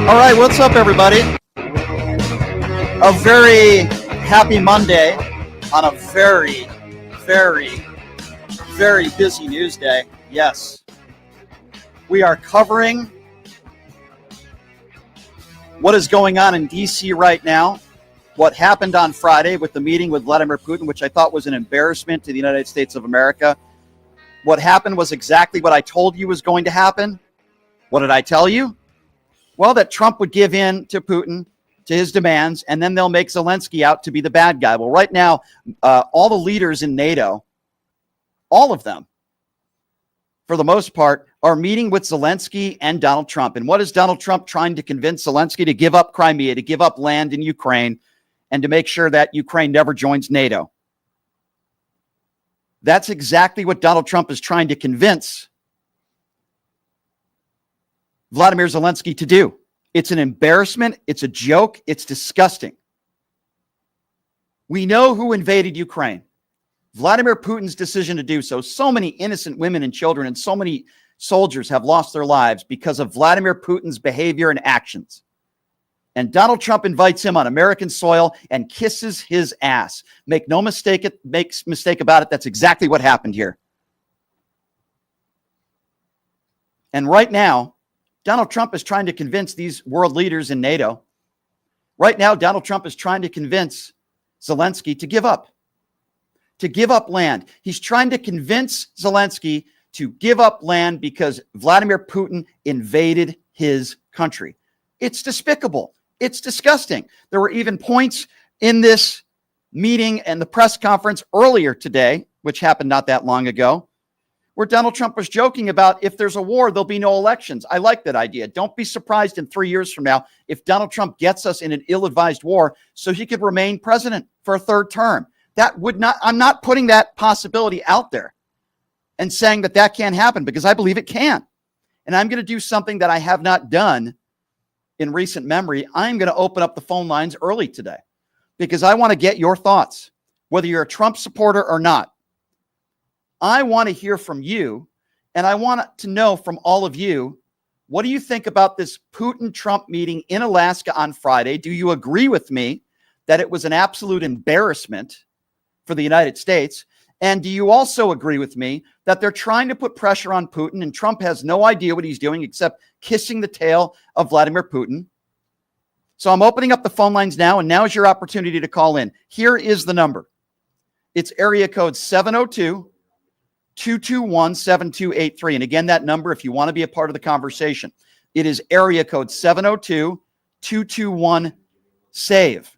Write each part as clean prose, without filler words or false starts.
All right, what's up, everybody? A very happy Monday on a very, very, very busy news day. Yes, we are covering what is going on in D.C. right now, what happened on Friday with the meeting with Vladimir Putin, which I thought was an embarrassment to the United States of America. What happened was exactly what I told you was going to happen. What did I tell you? Well, that Trump would give in to Putin, to his demands, and then they'll make Zelensky out to be the bad guy. Well, right now, all the leaders in NATO, all of them, for the most part, are meeting with Zelensky and Donald Trump. And what is Donald Trump trying to convince Zelensky to give up Crimea, to give up land in Ukraine, and to make sure that Ukraine never joins NATO? That's exactly what Donald Trump is trying to convince Volodymyr Zelensky to do. It's an embarrassment. It's a joke. It's disgusting. We know who invaded Ukraine. Vladimir Putin's decision to do so. So many innocent women and children and so many soldiers have lost their lives because of Vladimir Putin's behavior and actions. And Donald Trump invites him on American soil and kisses his ass. Make no mistake about it. That's exactly what happened here. And right now, Donald Trump is trying to convince these world leaders in NATO. Right now, Donald Trump is trying to convince Zelensky to give up land. He's trying to convince Zelensky to give up land because Vladimir Putin invaded his country. It's despicable. It's disgusting. There were even points in this meeting and the press conference earlier today, which happened not that long ago, where Donald Trump was joking about if there's a war, there'll be no elections. I like that idea. Don't be surprised in 3 years from now if Donald Trump gets us in an ill-advised war so he could remain president for a third term. I'm not putting that possibility out there and saying that can't happen, because I believe it can. And I'm going to do something that I have not done in recent memory. I'm going to open up the phone lines early today because I want to get your thoughts, whether you're a Trump supporter or not. I want to hear from you, and I want to know from all of you, what do you think about this Putin-Trump meeting in Alaska on Friday? Do you agree with me that it was an absolute embarrassment for the United States? And do you also agree with me that they're trying to put pressure on Putin, and Trump has no idea what he's doing except kissing the tail of Vladimir Putin? So I'm opening up the phone lines now, and now is your opportunity to call in. Here is the number. It's area code 702-221-7283. And again, that number, if you want to be a part of the conversation, it is area code 702-221-SAVE.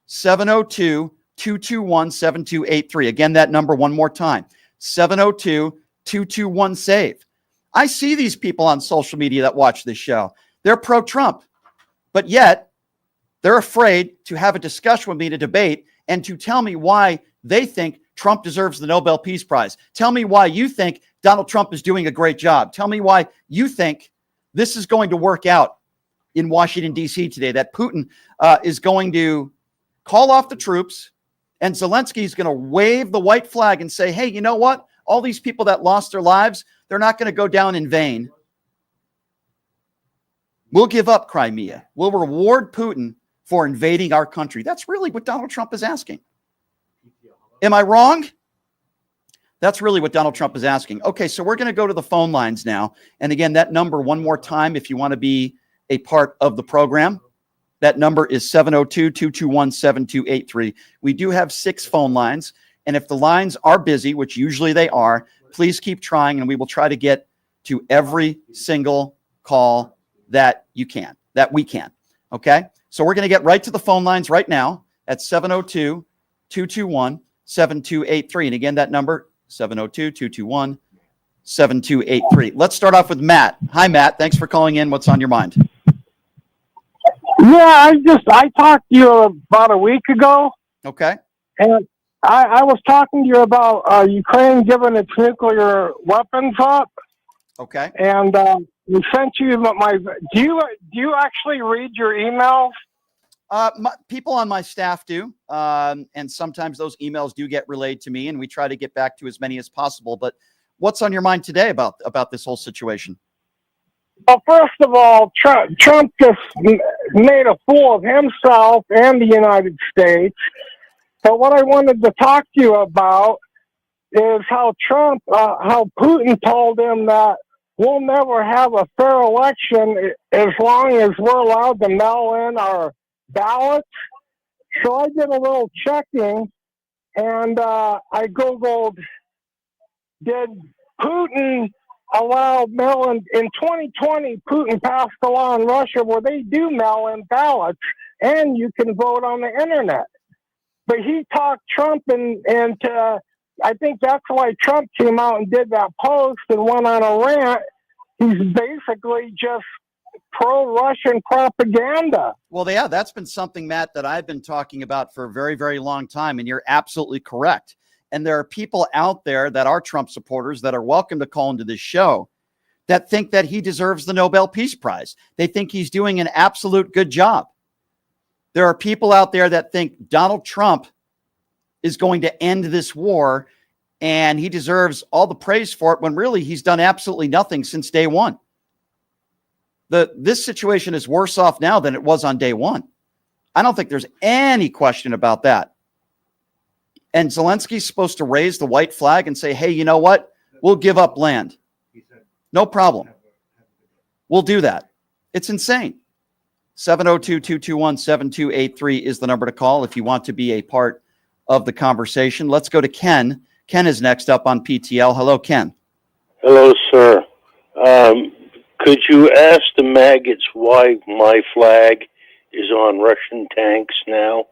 702-221-7283. Again, that number one more time, 702-221-SAVE. I see these people on social media that watch this show. They're pro-Trump, but yet they're afraid to have a discussion with me, to debate, and to tell me why they think Trump deserves the Nobel Peace Prize. Tell me why you think Donald Trump is doing a great job. Tell me why you think this is going to work out in Washington, D.C. today, that Putin is going to call off the troops and Zelensky is going to wave the white flag and say, hey, you know what? All these people that lost their lives, they're not going to go down in vain. We'll give up Crimea. We'll reward Putin for invading our country. That's really what Donald Trump is asking. Am I wrong? That's really what Donald Trump is asking. Okay, so we're going to go to the phone lines now. And again, that number one more time, if you want to be a part of the program, that number is 702-221-7283. We do have 6 phone lines. And if the lines are busy, which usually they are, please keep trying, and we will try to get to every single call that we can. Okay? So we're going to get right to the phone lines right now at 702-221-7283. And again, that number, 702-221-7283. Let's start off with Matt. Hi, Matt. Thanks for calling in. What's on your mind? Yeah, I talked to you about a week ago. Okay. And I was talking to you about Ukraine giving its nuclear weapons up. Okay. And we sent you my. Do you actually read your emails? People on my staff do, and sometimes those emails do get relayed to me, and we try to get back to as many as possible. But what's on your mind today about this whole situation? Well, first of all, Trump just made a fool of himself and the United States. But what I wanted to talk to you about is how Putin told him that we'll never have a fair election as long as we're allowed to mail in our ballots. So I did a little checking, and I Googled, did Putin allow mail-in? In 2020, Putin passed a law in Russia where they do mail-in ballots, and you can vote on the internet. But he talked Trump into, I think that's why Trump came out and did that post and went on a rant. He's basically just pro-Russian propaganda. Well, yeah, that's been something, Matt, that I've been talking about for a very, very long time. And you're absolutely correct. And there are people out there that are Trump supporters that are welcome to call into this show that think that he deserves the Nobel Peace Prize. They think he's doing an absolute good job. There are people out there that think Donald Trump is going to end this war and he deserves all the praise for it when really he's done absolutely nothing since day one. This situation is worse off now than it was on day one. I don't think there's any question about that. And Zelensky's supposed to raise the white flag and say, hey, you know what? We'll give up land. No problem. We'll do that. It's insane. 702-221-7283 is the number to call if you want to be a part of the conversation. Let's go to Ken. Ken is next up on PTL. Hello, Ken. Hello, sir. Could you ask the maggots why my flag is on Russian tanks now?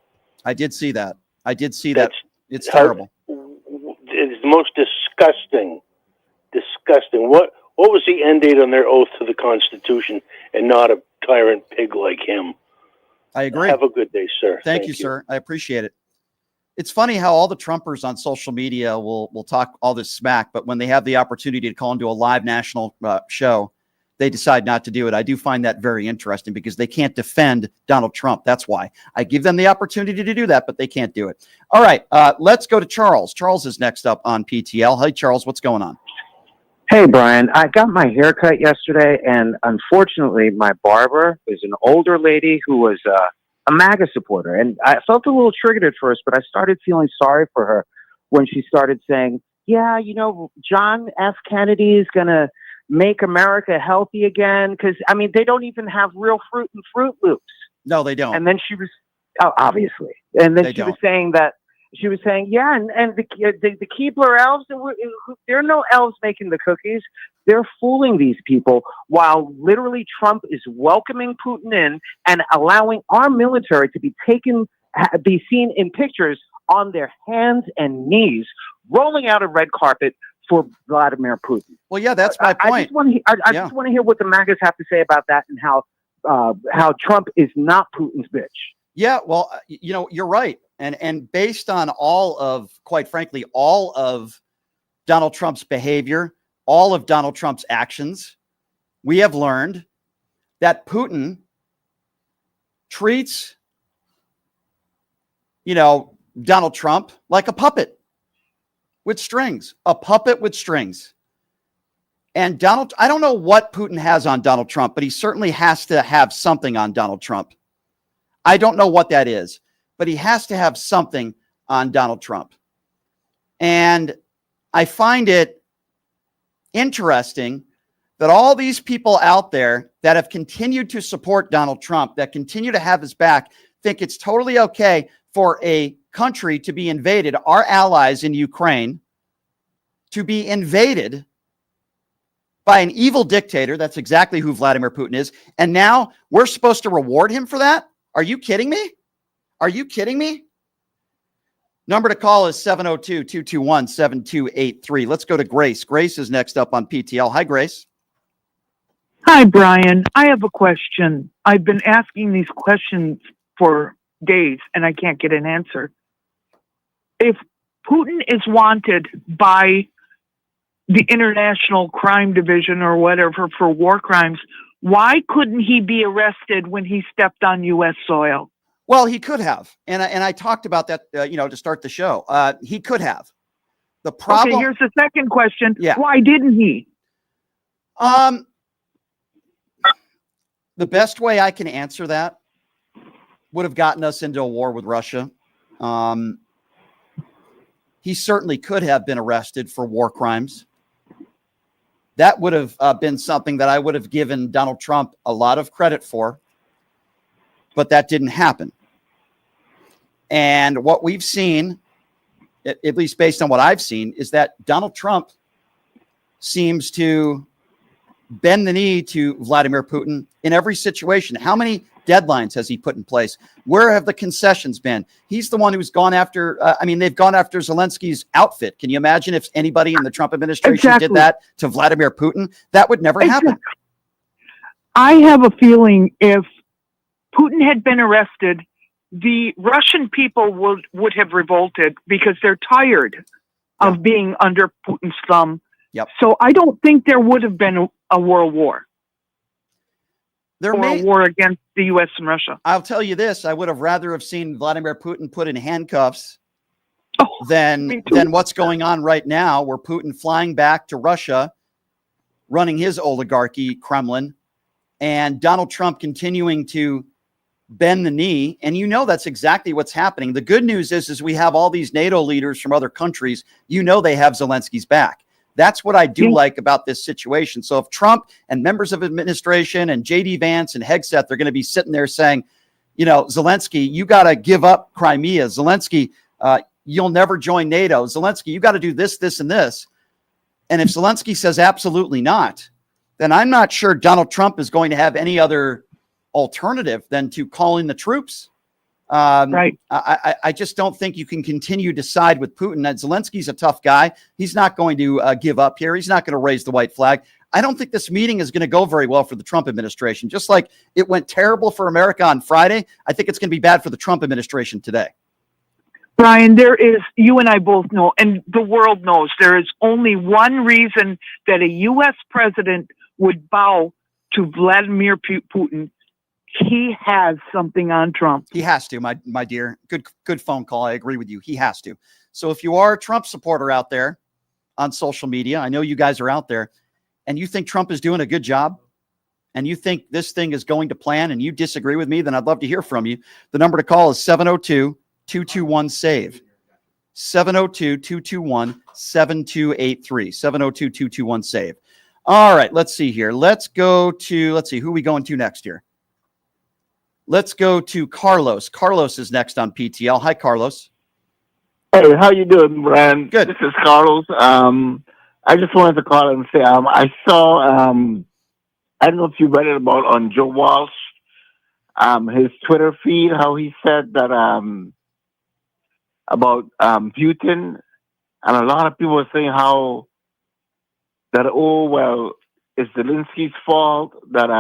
I did see that. That. It's terrible. It's the most disgusting. What was the end date on their oath to the Constitution and not a tyrant pig like him? I agree. Have a good day, sir. Thank you, sir. I appreciate it. It's funny how all the Trumpers on social media will talk all this smack, but when they have the opportunity to call into a live national show, they decide not to do it. I do find that very interesting because they can't defend Donald Trump. That's why I give them the opportunity to do that, but they can't do it. All right, let's go to Charles. Charles is next up on PTL. Hey, Charles, what's going on? Hey, Brian. I got my hair cut yesterday, and unfortunately, my barber is an older lady who was a MAGA supporter. And I felt a little triggered at first, but I started feeling sorry for her when she started saying, yeah, you know, John F. Kennedy is going to make America healthy again. Because, I mean, they don't even have real fruit in Fruit Loops. No, they don't. And then she was, obviously. And then was saying that, yeah, and the Keebler elves, there are no elves making the cookies. They're fooling these people while literally Trump is welcoming Putin in and allowing our military to be seen in pictures on their hands and knees, rolling out a red carpet for Vladimir Putin. Well, yeah, that's my point. I just want to hear what the MAGAs have to say about that and how Trump is not Putin's bitch. Yeah, well, you know, you're right. And based on quite frankly, all of Donald Trump's behavior, all of Donald Trump's actions, we have learned that Putin treats, Donald Trump like a puppet with strings, And I don't know what Putin has on Donald Trump, but he certainly has to have something on Donald Trump. I don't know what that is, but he has to have something on Donald Trump. And I find it interesting that all these people out there that have continued to support Donald Trump, that continue to have his back, think it's totally okay for a country to be invaded, our allies in Ukraine, to be invaded by an evil dictator. That's exactly who Vladimir Putin is. And now we're supposed to reward him for that? Are you kidding me? Number to call is 702-221-7283. Let's go to Grace. Grace is next up on PTL. Hi, Grace. Hi, Brian. I have a question. I've been asking these questions for days, and I can't get an answer. If Putin is wanted by the International Crime Division or whatever for war crimes, why couldn't he be arrested when he stepped on U.S. soil? Well, he could have. And I talked about that, to start the show. He could have. The problem. Okay, here's the second question. Yeah. Why didn't he? The best way I can answer that would have gotten us into a war with Russia. He certainly could have been arrested for war crimes. That would have been something that I would have given Donald Trump a lot of credit for, but that didn't happen. And what we've seen, at least based on what I've seen, is that Donald Trump seems to bend the knee to Vladimir Putin in every situation. How many deadlines has he put in place? Where have the concessions been? He's the one who's gone after, they've gone after Zelensky's outfit. Can you imagine if anybody in the Trump administration did that to Vladimir Putin? That would never happen. I have a feeling if Putin had been arrested, the Russian people would have revolted because they're tired of being under Putin's thumb. Yep. So I don't think there would have been a world war. A war against the U.S. and Russia. I'll tell you this: I would have rather have seen Vladimir Putin put in handcuffs than what's going on right now, where Putin flying back to Russia, running his oligarchy Kremlin, and Donald Trump continuing to bend the knee. And you know that's exactly what's happening. The good news is we have all these NATO leaders from other countries. You know they have Zelensky's back. That's what I do like about this situation. So if Trump and members of administration and J.D. Vance and Hegseth are going to be sitting there saying, you know, Zelensky, you got to give up Crimea. Zelensky, you'll never join NATO. Zelensky, you got to do this, this, and this. And if Zelensky says absolutely not, then I'm not sure Donald Trump is going to have any other alternative than to call in the troops. Right. I just don't think you can continue to side with Putin. And Zelensky's a tough guy. He's not going to give up here. He's not going to raise the white flag. I don't think this meeting is going to go very well for the Trump administration. Just like it went terrible for America on Friday, I think it's going to be bad for the Trump administration today. Brian, you and I both know, and the world knows, there is only one reason that a U.S. president would bow to Vladimir Putin. He has something on Trump. He has to, my dear. Good phone call. I agree with you. He has to. So if you are a Trump supporter out there on social media, I know you guys are out there, and you think Trump is doing a good job, and you think this thing is going to plan, and you disagree with me, then I'd love to hear from you. The number to call is 702-221-SAVE. 702-221-7283. 702-221-SAVE. All right, let's see here. Let's see, who are we going to next here? Let's go to Carlos. Carlos is next on PTL. Hi, Carlos. Hey, how you doing, Brian? Good. This is Carlos. I just wanted to call and say I saw, I don't know if you read it on Joe Walsh, his Twitter feed, how he said that about Putin, and a lot of people were saying how that, it's Zelensky's fault that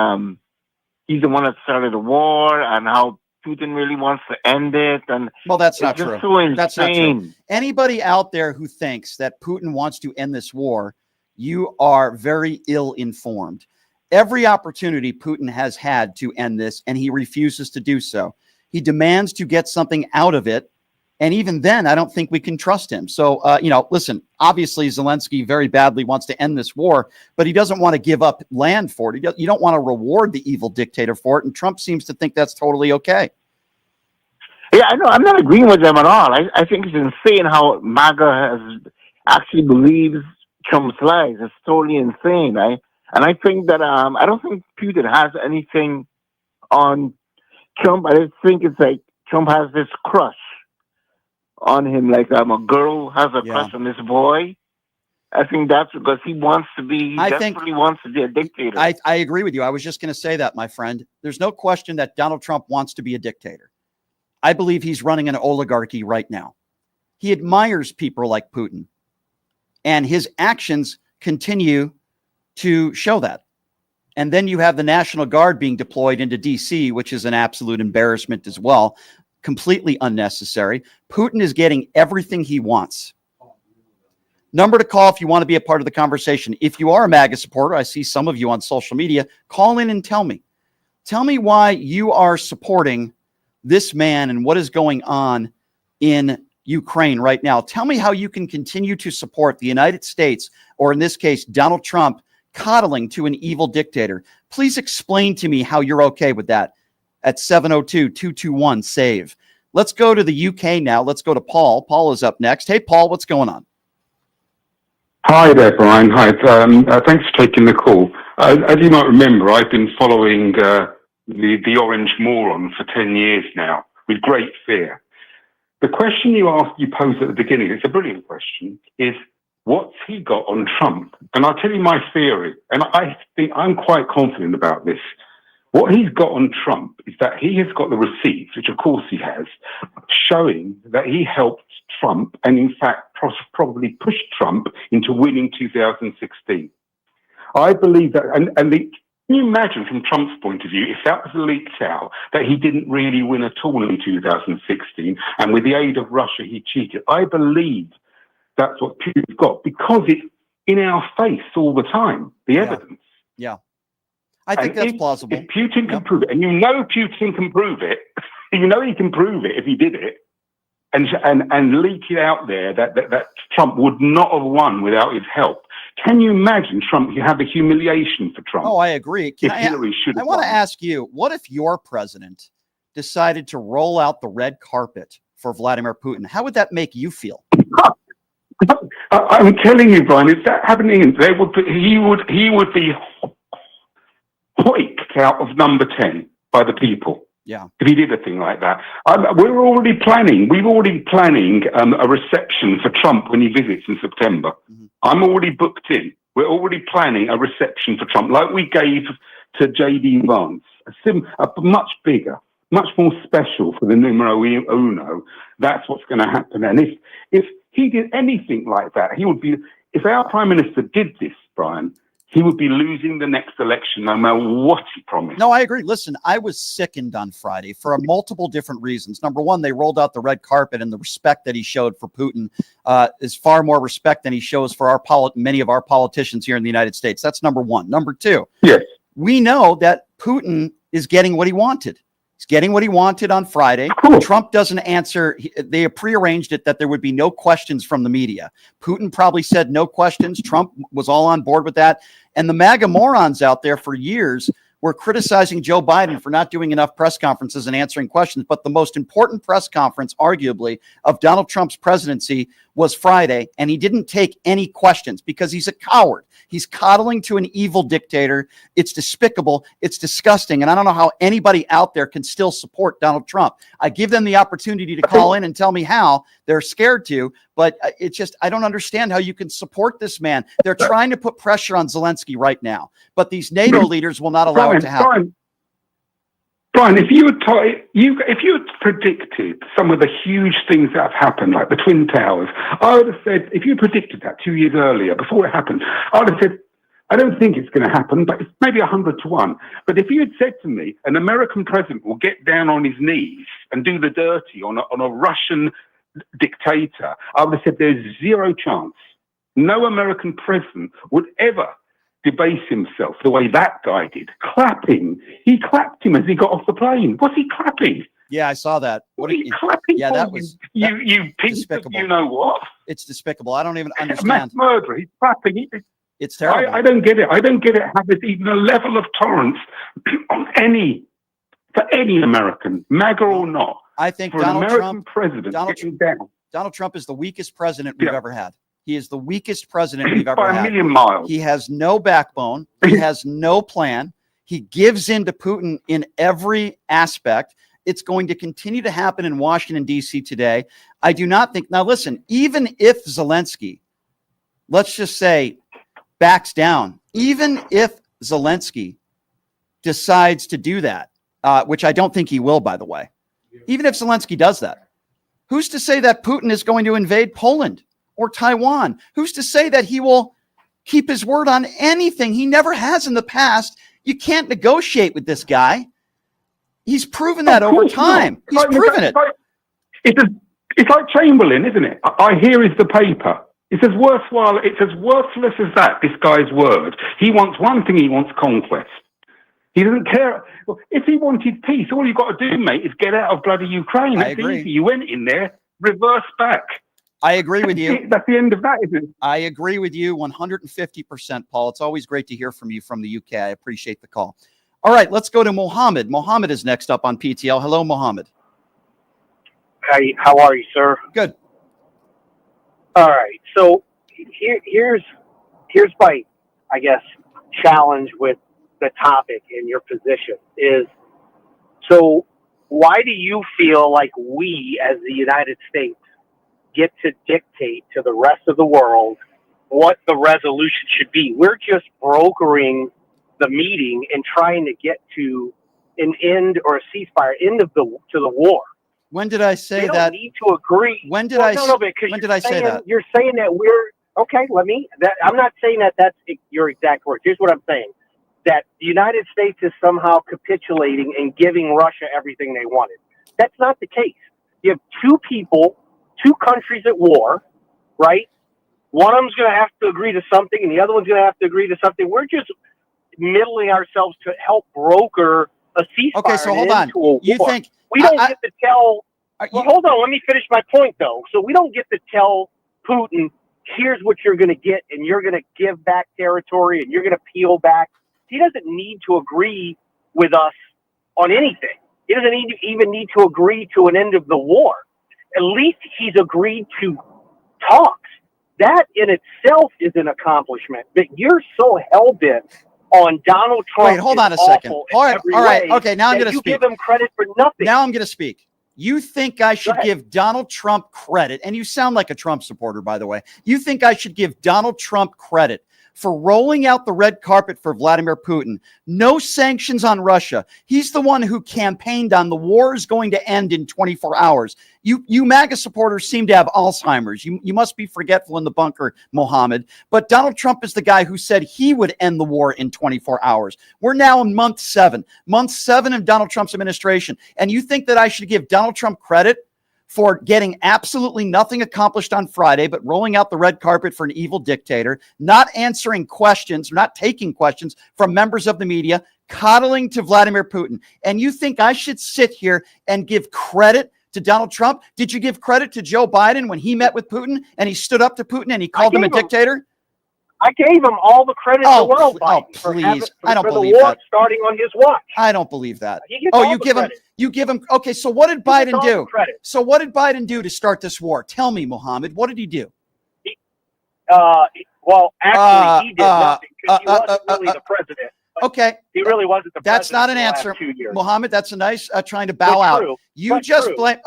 he's the one that started the war, and how Putin really wants to end it. And well, that's not true. So that's not true. Anybody out there who thinks that Putin wants to end this war, you are very ill-informed. Every opportunity Putin has had to end this, and he refuses to do so. He demands to get something out of it. And even then, I don't think we can trust him. So, listen, obviously Zelensky very badly wants to end this war, but he doesn't want to give up land for it. You don't want to reward the evil dictator for it. And Trump seems to think that's totally okay. Yeah, I know. I'm not agreeing with them at all. I think it's insane how MAGA actually believes Trump's lies. It's totally insane. And I think that I don't think Putin has anything on Trump. I just think it's like Trump has this crush on him, like a girl has a crush on this boy. I think that's because he wants to be, desperately wants to be a dictator. I agree with you. I was just going to say that, my friend. There's no question that Donald Trump wants to be a dictator. I believe he's running an oligarchy right now. He admires people like Putin, and his actions continue to show that. And then you have the National Guard being deployed into D.C., which is an absolute embarrassment as well. Completely unnecessary. Putin is getting everything he wants. Number to call if you want to be a part of the conversation. If you are a MAGA supporter, I see some of you on social media, call in and tell me. Tell me why you are supporting this man and what is going on in Ukraine right now. Tell me how you can continue to support the United States, or in this case, Donald Trump, coddling to an evil dictator. Please explain to me how you're okay with that at 702-221-SAVE. Let's go to the UK now. Let's go to Paul. Paul is up next. Hey, Paul, what's going on? Hi there, Brian. Hi. Thanks for taking the call. As you might remember, I've been following the Orange Moron for 10 years now with great fear. The question you posed at the beginning, it's a brilliant question, is what's he got on Trump? And I'll tell you my theory, and I think I'm quite confident about this. What he's got on Trump is that he has got the receipts, which of course he has, showing that he helped Trump and in fact probably pushed Trump into winning 2016. I believe that, can you imagine from Trump's point of view, if that was leaked out, that he didn't really win at all in 2016, and with the aid of Russia, he cheated? I believe that's what Putin's got, because it's in our face all the time, the evidence. Yeah. I think that's plausible. If Putin can prove it, and you know Putin can prove it, you know he can prove it if he did it, and leak it out there that Trump would not have won without his help. Can you imagine Trump? You have a humiliation for Trump. Oh, I agree. I want to ask you, what if your president decided to roll out the red carpet for Vladimir Putin? How would that make you feel? I'm telling you, Brian, if that happening, he would be hoiked out of number 10 by the people. Yeah. If he did a thing like that. We're already planning a reception for Trump when he visits in September. Mm-hmm. I'm already booked in. We're already planning a reception for Trump, like we gave to J.D. Vance, a much bigger, much more special for the numero uno. That's what's going to happen. And if he did anything like that, if our Prime Minister did this, Brian, he would be losing the next election no matter what he promised. No, I agree. Listen, I was sickened on Friday for multiple different reasons. Number one, they rolled out the red carpet, and the respect that he showed for Putin is far more respect than he shows for many of our politicians here in the United States. That's number one. Number two, yes, we know that Putin is getting what he wanted. He's getting what he wanted on Friday. Cool. Trump doesn't answer. They prearranged it that there would be no questions from the media. Putin probably said no questions. Trump was all on board with that. And the MAGA morons out there for years were criticizing Joe Biden for not doing enough press conferences and answering questions. But the most important press conference, arguably, of Donald Trump's presidency was Friday, and he didn't take any questions because he's a coward. He's coddling to an evil dictator. It's despicable. It's disgusting. And I don't know how anybody out there can still support Donald Trump. I give them the opportunity to call in and tell me how. They're scared to, but it's just, I don't understand how you can support this man. They're trying to put pressure on Zelensky right now, but these NATO leaders will not allow it to happen. Brian, if you had predicted some of the huge things that have happened, like the Twin Towers, I would have said, if you predicted that 2 years earlier, before it happened, I would have said, I don't think it's going to happen, but it's maybe 100 to 1. But if you had said to me, an American president will get down on his knees and do the dirty on a Russian dictator, I would have said there's zero chance. No American president would ever debase himself the way that guy did. Clapping. He clapped him as he got off the plane. Was he clapping? Yeah, I saw that. What are you clapping? Yeah, for? that was you piece of you know what? It's despicable. I don't even understand. Mass murderer. He's clapping. It's terrible. I don't get it. I don't get it. How there's even a level of tolerance for any American, MAGA or not. I think for Donald an American Trump, president getting down. Donald Trump is the weakest president we've ever had. He is the weakest president we've ever by had. a million miles. He has no backbone. He has no plan. He gives in to Putin in every aspect. It's going to continue to happen in Washington, D.C. today. I do not think. Now, listen, even if Zelensky, let's just say, backs down, even if Zelensky decides to do that, which I don't think he will, by the way, even if Zelensky does that, who's to say that Putin is going to invade Poland or Taiwan? Who's to say that he will keep his word on anything? He never has in the past. You can't negotiate with this guy. He's proven that over time. He's proven it. It's like Chamberlain, isn't it? Here is the paper. It's as worthwhile. It's as worthless as that. This guy's word. He wants one thing. He wants conquest. He doesn't care. Well, if he wanted peace, all you've got to do, mate, is get out of bloody Ukraine. That's easy. You went in there, reverse back. I agree with you. That's the end of that, isn't it? I agree with you 150%, Paul. It's always great to hear from you from the UK. I appreciate the call. All right, let's go to Mohammed. Mohammed is next up on PTL. Hello, Mohammed. Hey, how are you, sir? Good. All right. So here's my, I guess, challenge with the topic and your position is, so why do you feel like we as the United States get to dictate to the rest of the world what the resolution should be? We're just brokering the meeting and trying to get to an end or a ceasefire, end of to the war. When did I say we don't that? Need to agree. When did I? No, when did I say that? You're saying that we're okay. I'm not saying that that's your exact words. Here's what I'm saying: that the United States is somehow capitulating and giving Russia everything they wanted. That's not the case. You have two countries at war, right? One of them's going to have to agree to something, and the other one's going to have to agree to something. We're just middling ourselves to help broker a ceasefire. Okay, so hold on. You think we don't get to tell? Well, hold on. Let me finish my point, though. So we don't get to tell Putin, here's what you're going to get, and you're going to give back territory, and you're going to peel back. He doesn't need to agree with us on anything. He doesn't even need to agree to an end of the war. At least he's agreed to talks. That in itself is an accomplishment. But you're so hell-bent on Donald Trump. Wait, hold on a second. All right. Okay, now I'm going to speak. You give him credit for nothing. Now I'm going to speak. You think I should give Donald Trump credit, and you sound like a Trump supporter, by the way. You think I should give Donald Trump credit for rolling out the red carpet for Vladimir Putin. No sanctions on Russia. He's the one who campaigned on the war is going to end in 24 hours. You MAGA supporters seem to have Alzheimer's. You must be forgetful in the bunker, Mohammed. But Donald Trump is the guy who said he would end the war in 24 hours. We're now in month 7 of Donald Trump's administration. And you think that I should give Donald Trump credit for getting absolutely nothing accomplished on Friday, but rolling out the red carpet for an evil dictator, not answering questions, not taking questions from members of the media, coddling to Vladimir Putin. And you think I should sit here and give credit to Donald Trump? Did you give credit to Joe Biden when he met with Putin and he stood up to Putin and he called him a dictator? I gave him all the credit in the world. Please. I don't believe that. Starting on his watch. I don't believe that. You give him. Okay, so what did Biden do? So what did Biden do to start this war? Tell me, Mohammed, what did he do? Well, actually, he did nothing because he wasn't really the president. Okay. He really wasn't the president. That's not an answer, Mohammed. That's a nice trying to bow out. You just blamed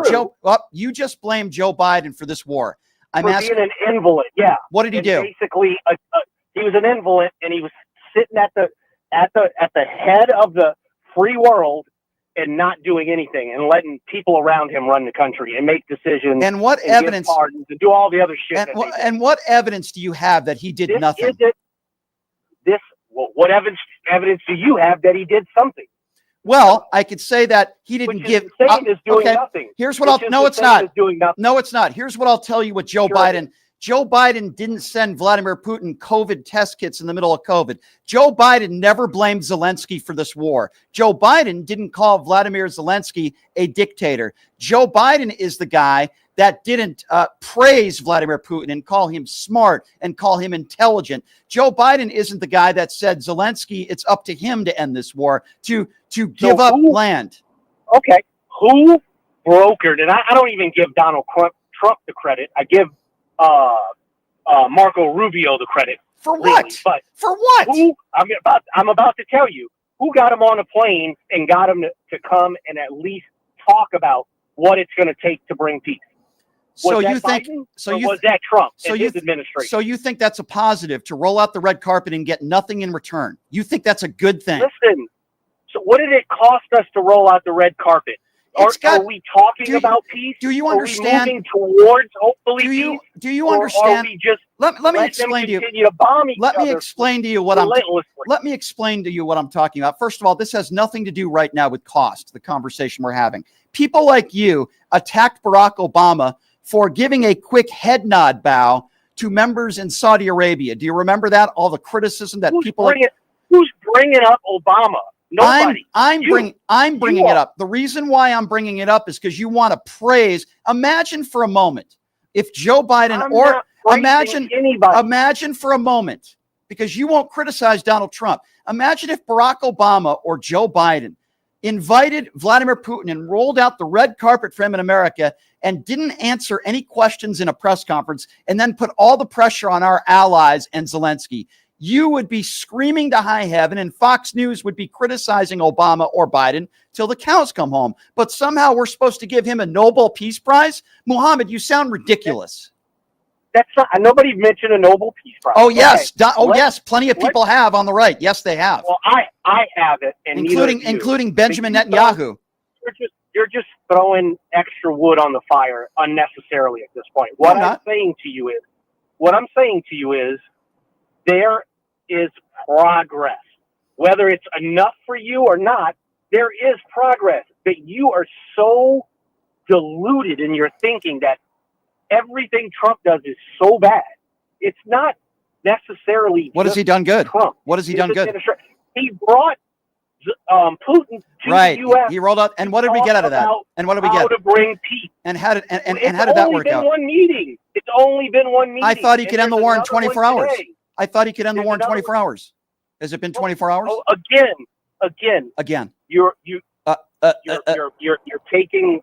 Joe. You just blamed Joe Biden for this war. I'm asking, being an invalid, yeah. What did he do? Basically, he was an invalid, and he was sitting at the head of the free world and not doing anything, and letting people around him run the country and make decisions. And what evidence? Give pardons and do all the other shit. And what evidence do you have that he did nothing? What evidence do you have that he did something? Well, I could say that he didn't give. Nothing. Here's what I'll. No, it's not. No, it's not. Here's what I'll tell you. What Joe Biden. Joe Biden didn't send Vladimir Putin COVID test kits in the middle of COVID. Joe Biden never blamed Zelensky for this war. Joe Biden didn't call Vladimir Zelensky a dictator. Joe Biden is the guy that didn't praise Vladimir Putin and call him smart and call him intelligent. Joe Biden isn't the guy that said Zelensky, it's up to him to end this war, to give up land. Okay, who brokered, and I don't even give Donald Trump the credit. I give Marco Rubio the credit. For what? Really. But for what? I'm about to tell you who got him on a plane and got him to come and at least talk about what it's going to take to bring peace. Was that Trump and his administration? So you think that's a positive to roll out the red carpet and get nothing in return? You think that's a good thing? Listen, so what did it cost us to roll out the red carpet? Are we talking about peace? Do you understand? Are we moving towards hopefully peace? Do you understand? Or are we just let me explain to you. Let me explain to you what I'm talking about. First of all, this has nothing to do right now with cost. The conversation we're having. People like you attacked Barack Obama for giving a quick head nod bow to members in Saudi Arabia. Do you remember that? All the criticism that who's bringing up Obama? Nobody. I'm bringing it up. The reason why I'm bringing it up is because you want to praise. Imagine for a moment if Joe Biden imagine for a moment, because you won't criticize Donald Trump. Imagine if Barack Obama or Joe Biden invited Vladimir Putin and rolled out the red carpet for him in America and didn't answer any questions in a press conference and then put all the pressure on our allies and Zelensky. You would be screaming to high heaven, and Fox News would be criticizing Obama or Biden till the cows come home. But somehow we're supposed to give him a Nobel Peace Prize? Muhammad, you sound ridiculous. That's not. Nobody mentioned a Nobel Peace Prize. Oh yes, yes. Plenty of people have on the right. Yes, they have. Well, I have it, and including Benjamin Netanyahu. You're just throwing extra wood on the fire unnecessarily at this point. What I'm saying to you is, there is progress. Whether it's enough for you or not, there is progress. But you are so deluded in your thinking that everything Trump does is so bad. It's not necessarily. What has he done good? Trump. What has he done good? He brought Putin to the U.S. He rolled out, and what did we get out of that? And what did we get? How to bring peace. And how did that work out? It's only been one meeting. I thought he could end the war in 24 hours. I thought he could end the war in 24 hours. Has it been 24 hours? Oh, again. You're taking.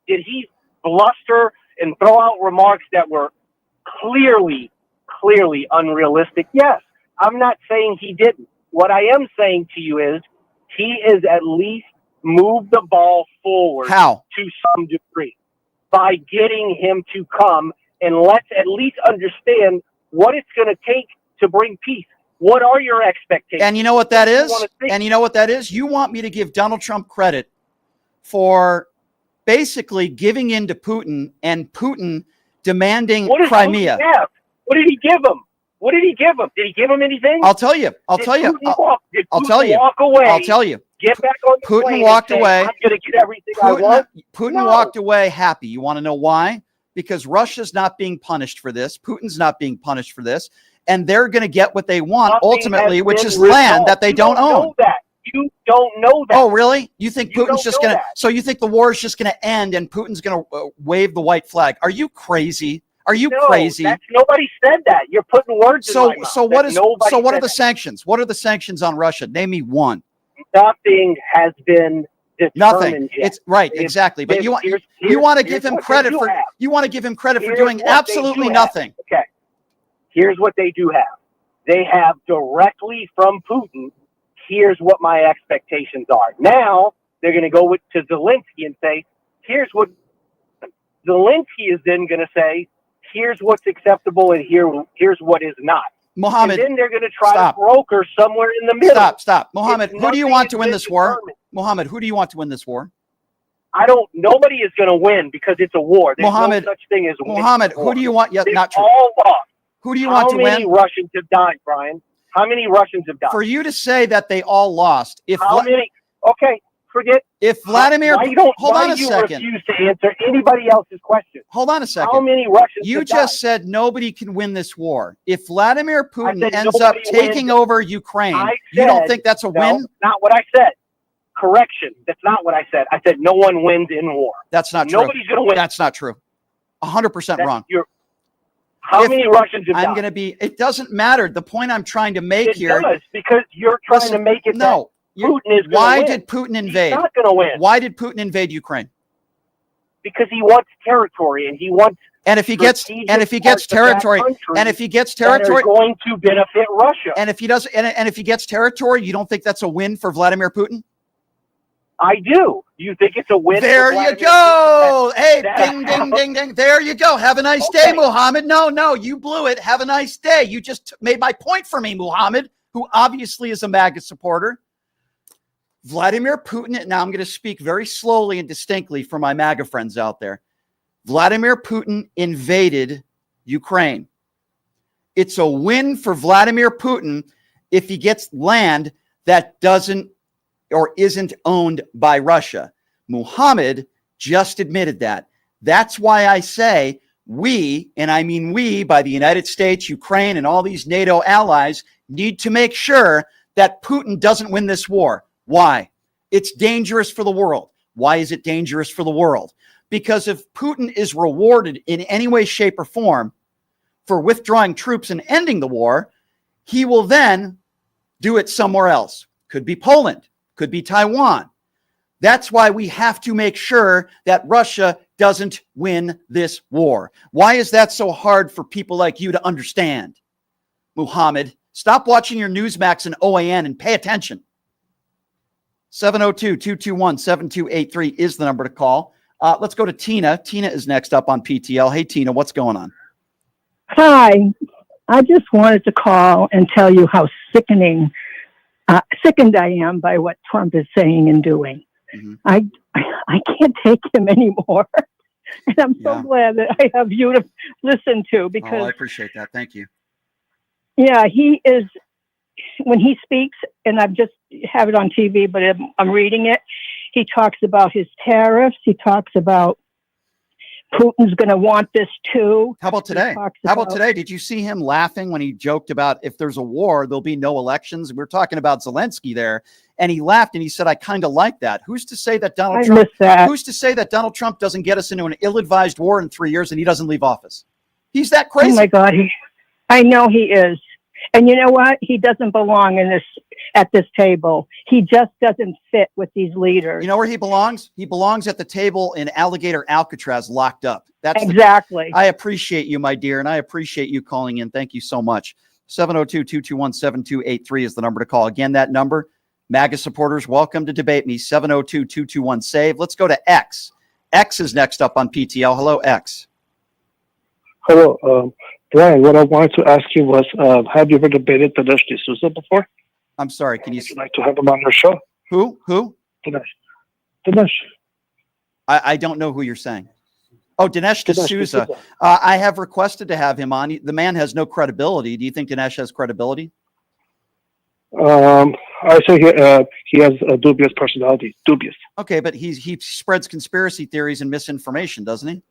Did he bluster and throw out remarks that were clearly unrealistic? Yes. I'm not saying he didn't. What I am saying to you is he is at least moved the ball forward. How? To some degree by getting him to come and let's at least understand what it's going to take to bring peace. What are your expectations? And you know what that is? You want me to give Donald Trump credit for basically giving in to Putin and Putin demanding Crimea. What did he give him? Did he give him anything? I'll tell you. I'll tell you. Get back on the Putin walked away. I'm going to get everything I want. Putin walked away happy. You want to know why? Because Russia's not being punished for this. Putin's not being punished for this. And they're going to get what they want ultimately, which is land that they don't own. You don't know that. Oh, really? You think Putin's just going to, so you think the war is just going to end and Putin's going to wave the white flag? Are you crazy? Are you crazy? Nobody said that. You're putting words in my mouth. So what are the sanctions? What are the sanctions on Russia? Name me one. Nothing has been determined Nothing. Yet. It's right, exactly. But you want to give him credit for doing absolutely nothing. Okay. Here's what they do have. They have directly from Putin, here's what my expectations are. Now they're going to go to Zelensky and say, here's what Zelensky is then going to say, here's what's acceptable and here's what is not. Mohammed, and then they're going to try to broker somewhere in the middle. Stop. Mohammed, who do you want to win this war? Mohammed, who do you want to win this war? Nobody is going to win because it's a war. There's Mohammed, no such thing as winning. Mohammed, who do you want? Yeah, not true. All lost. Who do you want to win? How many Russians have died, Brian? How many Russians have died? For you to say that they all lost. How many? Okay, forget. If Vladimir, hold on a second. You refuse to answer anybody else's question. Hold on a second. How many Russians? You just said nobody can win this war. If Vladimir Putin ends up taking over Ukraine, you don't think that's a win? Not what I said. Correction. That's not what I said. I said no one wins in war. That's not true. Nobody's going to win. That's not true. 100% wrong. How many Russians have died? It doesn't matter. The point I'm trying to make here. It does, because you're trying to make it. No. Putin is going to win. Why did Putin invade? He's not going to win. Why did Putin invade Ukraine? Because he wants territory and he wants. And if he gets territory, that are going to benefit Russia. And if he does, and if he gets territory, you don't think that's a win for Vladimir Putin? I do. You think it's a win? There you go. Hey, ding, ding, ding, ding. There you go. Have a nice day, Muhammad. No, you blew it. Have a nice day. You just made my point for me, Muhammad, who obviously is a MAGA supporter. Vladimir Putin, now I'm going to speak very slowly and distinctly for my MAGA friends out there. Vladimir Putin invaded Ukraine. It's a win for Vladimir Putin if he gets land that doesn't or isn't owned by Russia. Muhammad just admitted that. That's why I say we, and I mean we by the United States, Ukraine, and all these NATO allies, need to make sure that Putin doesn't win this war. Why? It's dangerous for the world. Why is it dangerous for the world? Because if Putin is rewarded in any way, shape, or form for withdrawing troops and ending the war, he will then do it somewhere else. Could be Poland, could be Taiwan. That's why we have to make sure that Russia doesn't win this war. Why is that so hard for people like you to understand? Muhammad, stop watching your Newsmax and OAN and pay attention. 702-221-7283 is the number to call. Let's go to Tina. Tina is next up on PTL. Hey, Tina, what's going on? Hi. I just wanted to call and tell you how sickened I am by what Trump is saying and doing. Mm-hmm. I can't take him anymore. And I'm so glad that I have you to listen to, because I appreciate that. Thank you. Yeah, he is, when he speaks, and I've just have it on TV, but I'm reading it, he talks about his tariffs. He talks about Putin's going to want this too. How about today? Did you see him laughing when he joked about if there's a war, there'll be no elections? We're talking about Zelensky there. And he laughed and he said, I kind of like that. Who's to say that Donald Trump doesn't get us into an ill-advised war in 3 years and he doesn't leave office? He's that crazy. Oh my God. I know he is. And you know what? He doesn't belong at this table. He just doesn't fit with these leaders. You know where he belongs? He belongs at the table in Alligator Alcatraz, locked up. That's exactly. I appreciate you, my dear, and I appreciate you calling in. Thank you so much. 702-221-7283 is the number to call. Again, that number, MAGA supporters, welcome to debate me. 702-221-SAVE. Let's go to X. X is next up on PTL. Hello, X. Hello, Brian. What I wanted to ask you was, have you ever debated Dinesh D'Souza before? I'm sorry. Can you? Would you like to have him on your show? Who? Dinesh. I don't know who you're saying. Oh, Dinesh D'Souza. I have requested to have him on. The man has no credibility. Do you think Dinesh has credibility? I say he has a dubious personality. Dubious. Okay, but he spreads conspiracy theories and misinformation, doesn't he?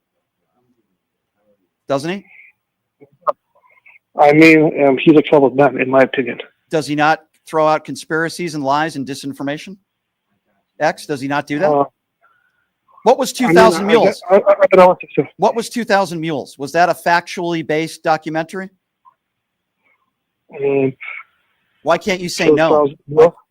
Doesn't he? I mean, he's a troubled man, in my opinion. Does he not throw out conspiracies and lies and disinformation? X, does he not do that? What was 2,000 Mules? I don't think so. What was 2,000 Mules? Was that a factually based documentary? Why can't you say no?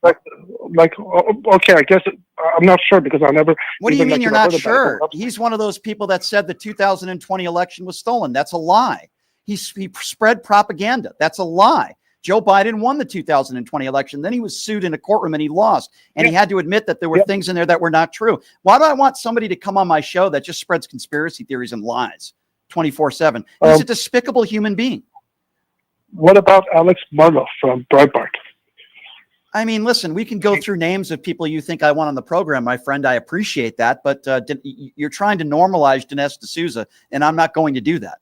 Okay, I guess I'm not sure because I never. What do you mean you're not sure? He's one of those people that said the 2020 election was stolen. That's a lie. He spread propaganda. That's a lie. Joe Biden won the 2020 election. Then he was sued in a courtroom and he lost. And he had to admit that there were things in there that were not true. Why do I want somebody to come on my show that just spreads conspiracy theories and lies 24/7? He's a despicable human being. What about Alex Marlow from Breitbart? I mean, listen, we can go through names of people you think I want on the program, my friend. I appreciate that. But you're trying to normalize Dinesh D'Souza, and I'm not going to do that.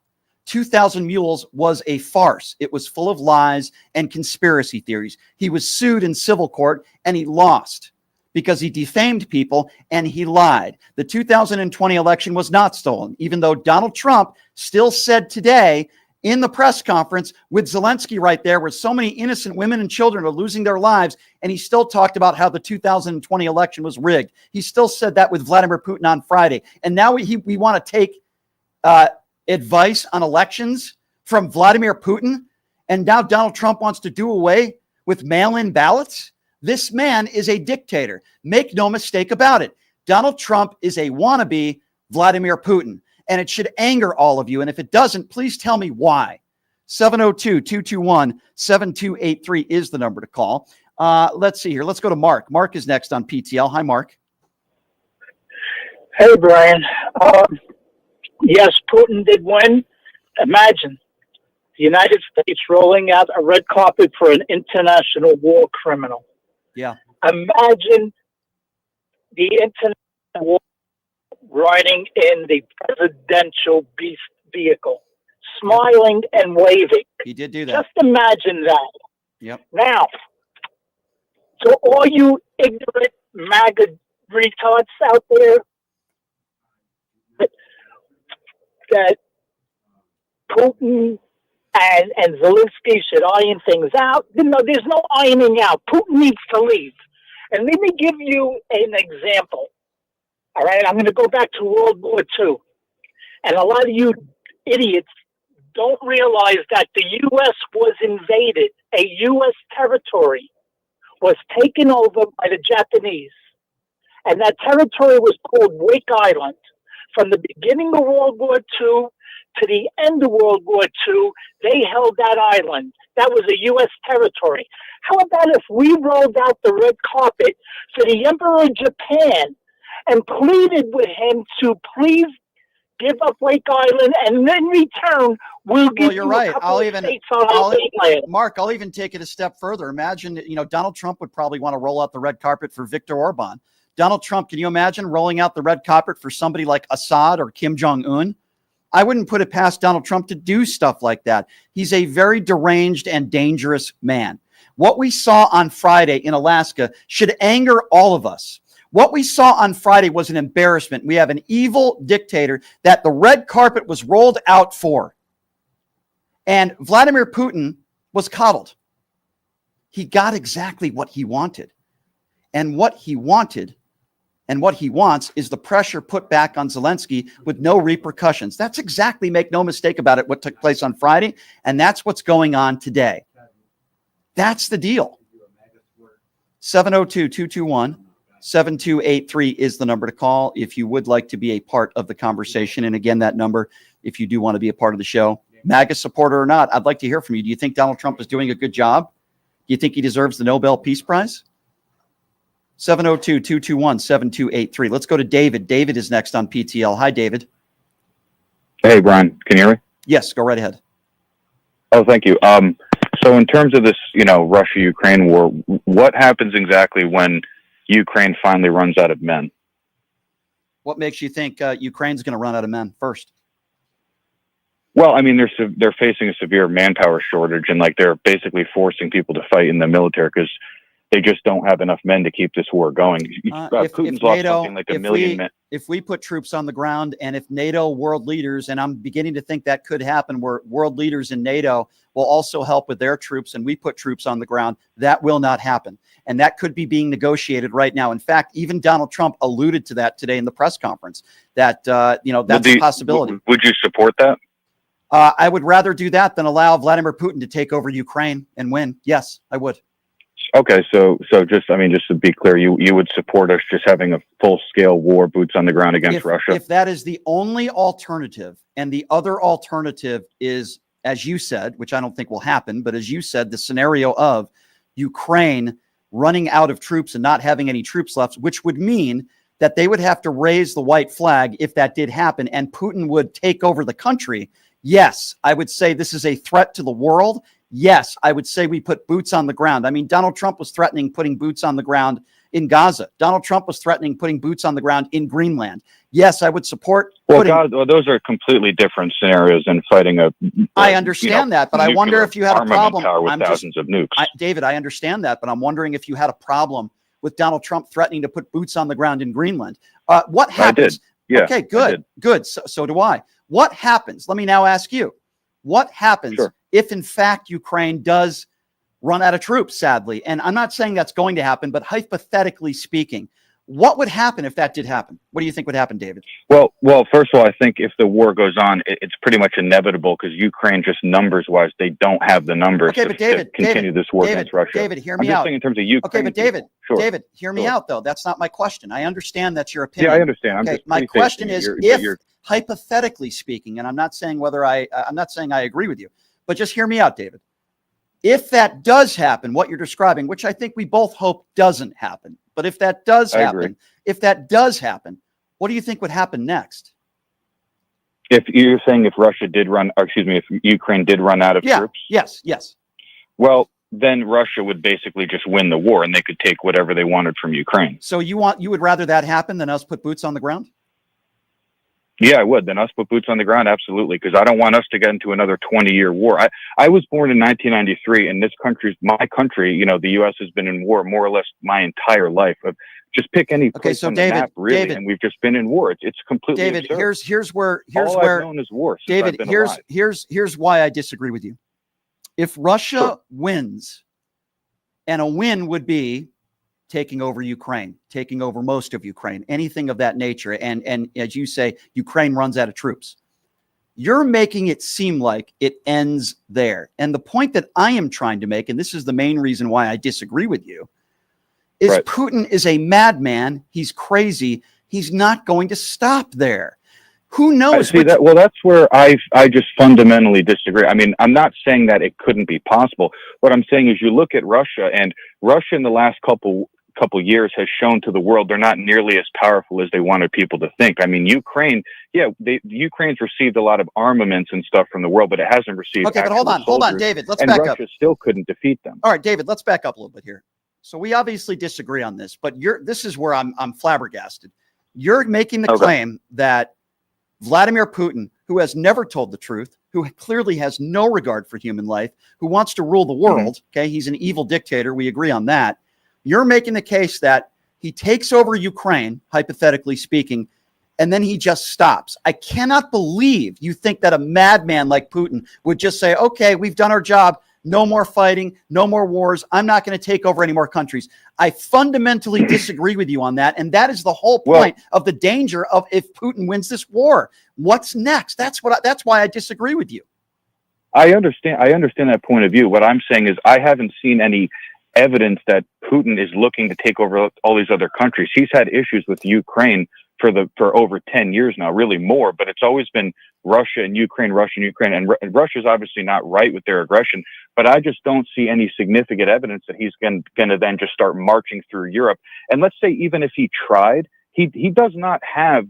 2,000 Mules was a farce. It was full of lies and conspiracy theories. He was sued in civil court and he lost because he defamed people and he lied. The 2020 election was not stolen, even though Donald Trump still said today in the press conference with Zelensky right there, where so many innocent women and children are losing their lives, and he still talked about how the 2020 election was rigged. He still said that with Vladimir Putin on Friday. And now we want to take advice on elections from Vladimir Putin, and now Donald Trump wants to do away with mail-in ballots? This man is a dictator. Make no mistake about it. Donald Trump is a wannabe Vladimir Putin, and it should anger all of you. And if it doesn't, please tell me why. 702-221-7283 is the number to call. Let's see here. Let's go to Mark. Mark is next on PTL. Hi, Mark. Hey, Brian. Yes, Putin did win. Imagine the United States rolling out a red carpet for an international war criminal. Yeah. Imagine the international war riding in the presidential beast vehicle, smiling and waving. He did do that. Just imagine that. Yep. Now, so all you ignorant MAGA retards out there that Putin and Zelensky should iron things out. No, there's no ironing out. Putin needs to leave. And let me give you an example. All right, I'm going to go back to World War II. And a lot of you idiots don't realize that the U.S. was invaded. A U.S. territory was taken over by the Japanese. And that territory was called Wake Island. From the beginning of World War II to the end of World War II, they held that island. That was a U.S. territory. How about if we rolled out the red carpet for the Emperor of Japan and pleaded with him to please give up Wake Island, and in return, we'll give you a couple of states on our mainland. Mark, I'll even take it a step further. Imagine, Donald Trump would probably want to roll out the red carpet for Viktor Orban. Donald Trump, can you imagine rolling out the red carpet for somebody like Assad or Kim Jong-un? I wouldn't put it past Donald Trump to do stuff like that. He's a very deranged and dangerous man. What we saw on Friday in Alaska should anger all of us. What we saw on Friday was an embarrassment. We have an evil dictator that the red carpet was rolled out for. And Vladimir Putin was coddled. He got exactly what he wanted. And what he wanted and what he wants is the pressure put back on Zelensky with no repercussions. That's exactly, make no mistake about it, what took place on Friday. And that's what's going on today. That's the deal. 702-221-7283 is the number to call if you would like to be a part of the conversation. And again, that number, if you do want to be a part of the show, MAGA supporter or not, I'd like to hear from you. Do you think Donald Trump is doing a good job? Do you think he deserves the Nobel Peace Prize? 702-221-7283. Let's go to David. David is next on PTL. Hi, David. Hey, Brian. Can you hear me? Yes, go right ahead. Oh, thank you. So in terms of this, Russia-Ukraine war, what happens exactly when Ukraine finally runs out of men? What makes you think Ukraine's going to run out of men first? Well, I mean, they're facing a severe manpower shortage, and they're basically forcing people to fight in the military because they just don't have enough men to keep this war going. Putin's lost something like a million men. If we put troops on the ground, and if NATO world leaders, and I'm beginning to think that could happen, where world leaders in NATO will also help with their troops, and we put troops on the ground, that will not happen. And that could be being negotiated right now. In fact, even Donald Trump alluded to that today in the press conference, that, that's a possibility. Would you support that? I would rather do that than allow Vladimir Putin to take over Ukraine and win. Yes, I would. Okay, so just to be clear, you would support us just having a full-scale war, boots on the ground against Russia? If that is the only alternative, and the other alternative is, as you said, which I don't think will happen, but as you said, the scenario of Ukraine running out of troops and not having any troops left, which would mean that they would have to raise the white flag if that did happen, and Putin would take over the country. Yes, I would say this is a threat to the world. Yes, I would say we put boots on the ground. I mean, Donald Trump was threatening putting boots on the ground in Gaza. Donald Trump was threatening putting boots on the ground in Greenland. Yes, I would support. Those are completely different scenarios than fighting I understand that, but I wonder if you had a problem with thousands of nukes. David, I understand that, but I'm wondering if you had a problem with Donald Trump threatening to put boots on the ground in Greenland. What happens? I did. Yeah. Okay, good. So do I. What happens? Let me now ask you. What happens if, in fact, Ukraine does run out of troops, sadly? And I'm not saying that's going to happen, but hypothetically speaking, what would happen if that did happen? What do you think would happen, David? Well, first of all, I think if the war goes on, it's pretty much inevitable because Ukraine, just numbers-wise, they don't have the numbers to continue this war against Russia. David, hear me out. I'm just saying in terms of Ukraine. Okay, but David, hear me out, though. That's not my question. I understand that's your opinion. Yeah, I understand. Okay, my question is, if hypothetically speaking, and I'm not saying I'm not saying I agree with you, but just hear me out, David. If that does happen, what you're describing, which I think we both hope doesn't happen, but if that does happen, what do you think would happen next? If you're saying if Ukraine did run out of troops? Yes. Well, then Russia would basically just win the war and they could take whatever they wanted from Ukraine. So you would rather that happen than us put boots on the ground? Yeah, I would. Then us put boots on the ground, absolutely, because I don't want us to get into another 20-year war. I was born in 1993, and my country, the U.S. has been in war more or less my entire life. Just pick any place on the map, really, David, and we've just been in war. It's completely David, absurd. here's where all I've known is war. David, here's why I disagree with you. If Russia wins, and a win would be taking over Ukraine, taking over most of Ukraine, anything of that nature, and as you say, Ukraine runs out of troops. You're making it seem like it ends there. And the point that I am trying to make, and this is the main reason why I disagree with you, is Putin is a madman. He's crazy. He's not going to stop there. Who knows? Well, that's where I just fundamentally disagree. I mean, I'm not saying that it couldn't be possible. What I'm saying is you look at Russia, and Russia in the last couple years has shown to the world they're not nearly as powerful as they wanted people to think. I mean, Ukraine, Ukraine's received a lot of armaments and stuff from the world, but it hasn't received. Okay, but hold on, David. Let's back up. Russia still couldn't defeat them. All right, David, let's back up a little bit here. So we obviously disagree on this, but this is where I'm flabbergasted. You're making the claim that Vladimir Putin, who has never told the truth, who clearly has no regard for human life, who wants to rule the world, okay, he's an evil dictator. We agree on that. You're making the case that he takes over Ukraine, hypothetically speaking, and then he just stops. I cannot believe you think that a madman like Putin would just say, okay, we've done our job. No more fighting, no more wars. I'm not going to take over any more countries. I fundamentally disagree with you on that. And that is the whole point of the danger of if Putin wins this war. What's next? That's why I disagree with you. I understand that point of view. What I'm saying is I haven't seen any evidence that Putin is looking to take over all these other countries. He's had issues with Ukraine for over 10 years now, really more, but it's always been Russia and Ukraine, and Russia's obviously not right with their aggression, but I just don't see any significant evidence that he's going to then just start marching through Europe. And let's say even if he tried, he does not have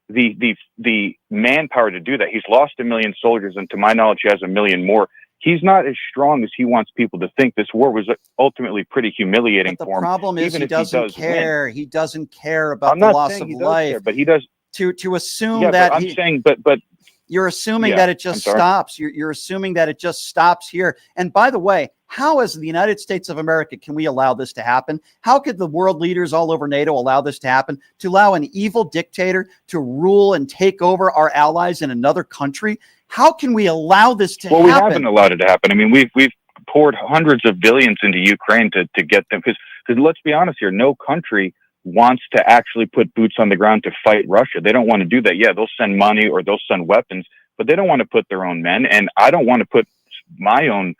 the manpower to do that. He's lost 1 million soldiers, and to my knowledge, he has 1 million more. He's not as strong as he wants people to think. This war was ultimately pretty humiliating for him. The problem is he doesn't care. He doesn't care about the loss of life. But he does. To assume that I'm saying, but you're assuming that it just stops. You're assuming that it just stops here. And by the way, how as the United States of America can we allow this to happen? How could the world leaders all over NATO allow this to happen? To allow an evil dictator to rule and take over our allies in another country? How can we allow this to happen? Well, we haven't allowed it to happen. I mean, we've poured hundreds of billions into Ukraine to get them. Because let's be honest here, no country wants to actually put boots on the ground to fight Russia. They don't want to do that. Yeah, they'll send money or they'll send weapons, but they don't want to put their own men. And I don't want to put my own,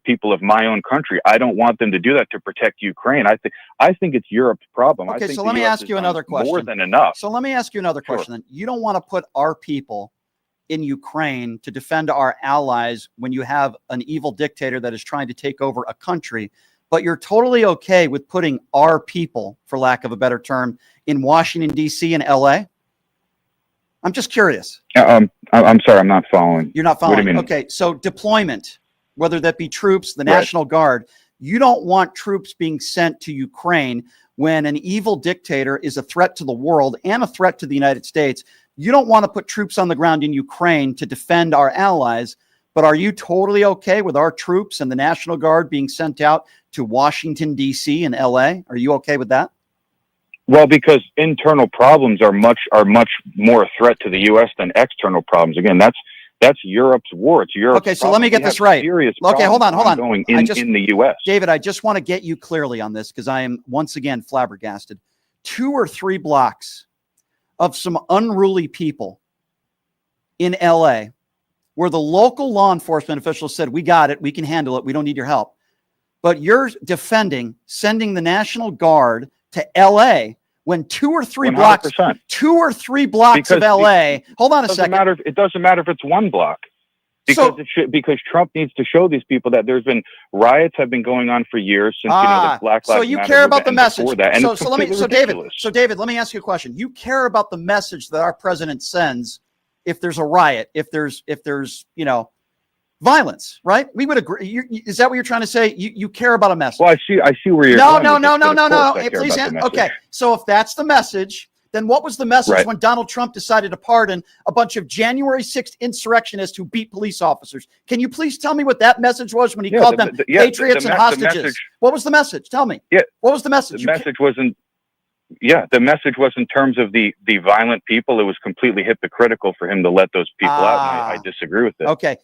people of my own country. I don't want them to do that to protect Ukraine. I think it's Europe's problem. Okay, so let me ask you another question. More than enough. So let me ask you another question. Then you don't want to put our people in Ukraine to defend our allies when you have an evil dictator that is trying to take over a country, but you're totally okay with putting our people, for lack of a better term, in Washington, D.C. and L.A.? I'm just curious. I'm sorry, I'm not following. You're not following. What do you mean? Okay, so deployment, whether that be troops, the National Guard, you don't want troops being sent to Ukraine when an evil dictator is a threat to the world and a threat to the United States. You don't want to put troops on the ground in Ukraine to defend our allies, but are you totally okay with our troops and the National Guard being sent out to Washington, D.C. and L.A.? Are you okay with that? Well, because internal problems are much more a threat to the U.S. than external problems. Again, that's Europe's war. It's Europe's Okay, so let me get this right. Okay, hold on. Going in the U.S. David, I just want to get you clearly on this because I am once again flabbergasted. 2 or 3 blocks of some unruly people in L.A. where the local law enforcement officials said, we got it, we can handle it, we don't need your help. But you're defending sending the National Guard to L.A. when 2 or 3 blocks, 2 or 3 blocks of L.A. Hold on a second. It doesn't matter if it's 1 block. Because Trump needs to show these people that there's been riots have been going on for years since the Black Lives Matter. So you care about the message. David, let me ask you a question. You care about the message that our president sends if there's a riot, if there's violence, right? We would agree. Is that what you're trying to say? You care about a message. Well, I see where you're going. No. Hey, please. Okay. So if that's the message, then what was the message when Donald Trump decided to pardon a bunch of January 6th insurrectionists who beat police officers? Can you please tell me what that message was when he called them patriots and hostages? What was the message? Tell me. Yeah. What was the message? The message wasn't. Yeah, the message was in terms of the violent people. It was completely hypocritical for him to let those people out, and I disagree with it. Okay,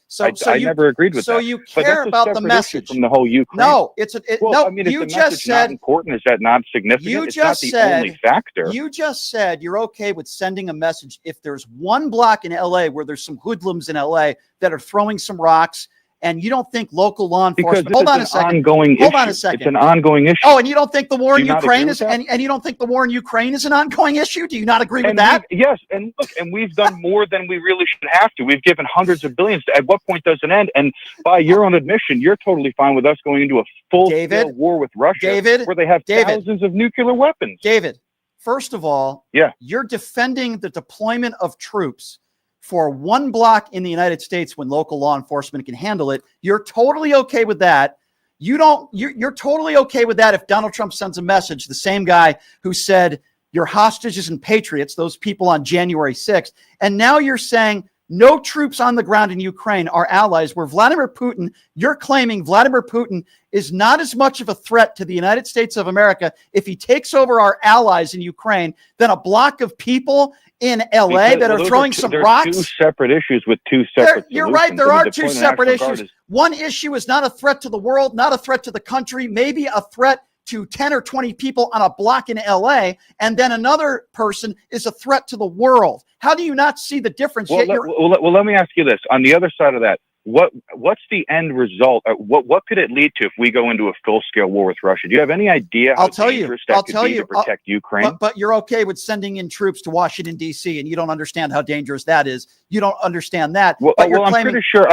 I never agreed with that. So you care about the message from the whole Ukraine. No, no. I mean, you is the just message said not important? Is that not significant? you It's just not the said only factor. You just said you're okay with sending a message if there's one block in LA where there's some hoodlums in LA that are throwing some rocks. And you don't think local law enforcement? Because hold on a second. Hold on a second. It's an ongoing issue. Oh, and you don't think the war in Ukraine is and you don't think the war in Ukraine is an ongoing issue? Do you not agree with that? Yes, and look, and we've done more than we really should have to. We've given hundreds of billions. At what point does it end? And by your own admission, you're totally fine with us going into a full-scale war with Russia, where they have thousands of nuclear weapons. David, first of all, you're defending the deployment of troops for one block in the United States when local law enforcement can handle it. You're totally okay with that. You're totally okay with that if Donald Trump sends a message, the same guy who said you're hostages and patriots, those people on January 6th. And now you're saying no troops on the ground in Ukraine are allies, where Vladimir Putin, you're claiming Vladimir Putin is not as much of a threat to the United States of America if he takes over our allies in Ukraine than a block of people in LA that are throwing some rocks. Two separate issues with two separate You're right. There are two separate issues. One issue is not a threat to the world, not a threat to the country, maybe a threat to 10 or 20 people on a block in LA. And then another person is a threat to the world. How do you not see the difference? Well, let me ask you this. On the other side of that, what's the end result? What could it lead to if we go into a full-scale war with Russia? Do you have any idea how dangerous that could be to protect Ukraine? But you're okay with sending in troops to Washington, D.C., and you don't understand how dangerous that is. You don't understand that. Well, I'm pretty sure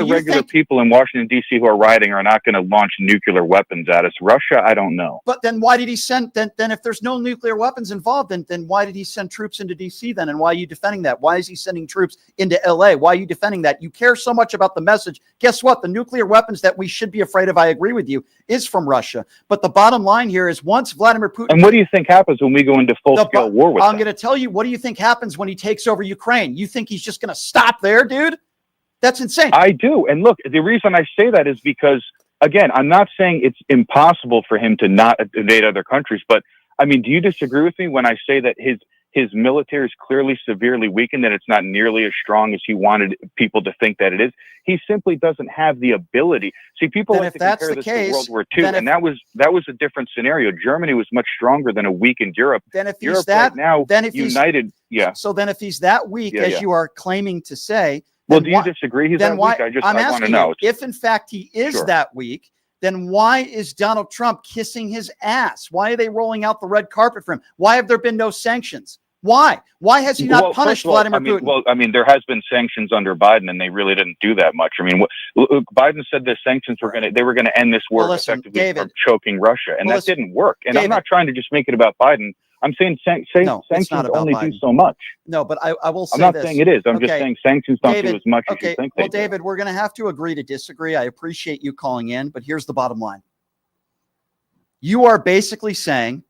regular people in Washington, D.C. who are rioting are not going to launch nuclear weapons at us. Russia, I don't know. But then why did he send, then if there's no nuclear weapons involved, then why did he send troops into D.C. then? And why are you defending that? Why is he sending troops into L.A.? Why are you defending that? You care so much about the message. Guess what? The nuclear weapons that we should be afraid of, I agree with you, is from Russia. But the bottom line here is once Vladimir Putin... And what do you think happens when we go into full-scale war with I'm going to tell you, what do you think happens when he takes over Ukraine? You think he's just going to stop there, dude? That's insane. I do. And look, the reason I say that is because, again, I'm not saying it's impossible for him to not invade other countries, but, I mean, do you disagree with me when I say that his military is clearly severely weakened, that it's not nearly as strong as he wanted people to think that it is? He simply doesn't have the ability. See, people like to compare this to World War II, and that was a different scenario. Germany was much stronger than a weakened Europe. Then if Europe he's that, right now, then if united, So then if he's that weak, as you are claiming to say, well, do you disagree he's that weak? I want to know. If in fact he is that weak, then why is Donald Trump kissing his ass? Why are they rolling out the red carpet for him? Why have there been no sanctions? Why? Why has he not punished Vladimir Putin? Well, I mean, there has been sanctions under Biden, and they really didn't do that much. I mean, Biden said the sanctions were going to end this war effectively from choking Russia, and that didn't work. And I'm not trying to just make it about Biden. I'm saying sanctions only do so much. No, but I will say I'm not saying it is. I'm just saying sanctions don't do as much as you think they do. Well, David, we're going to have to agree to disagree. I appreciate you calling in, but here's the bottom line. You are basically saying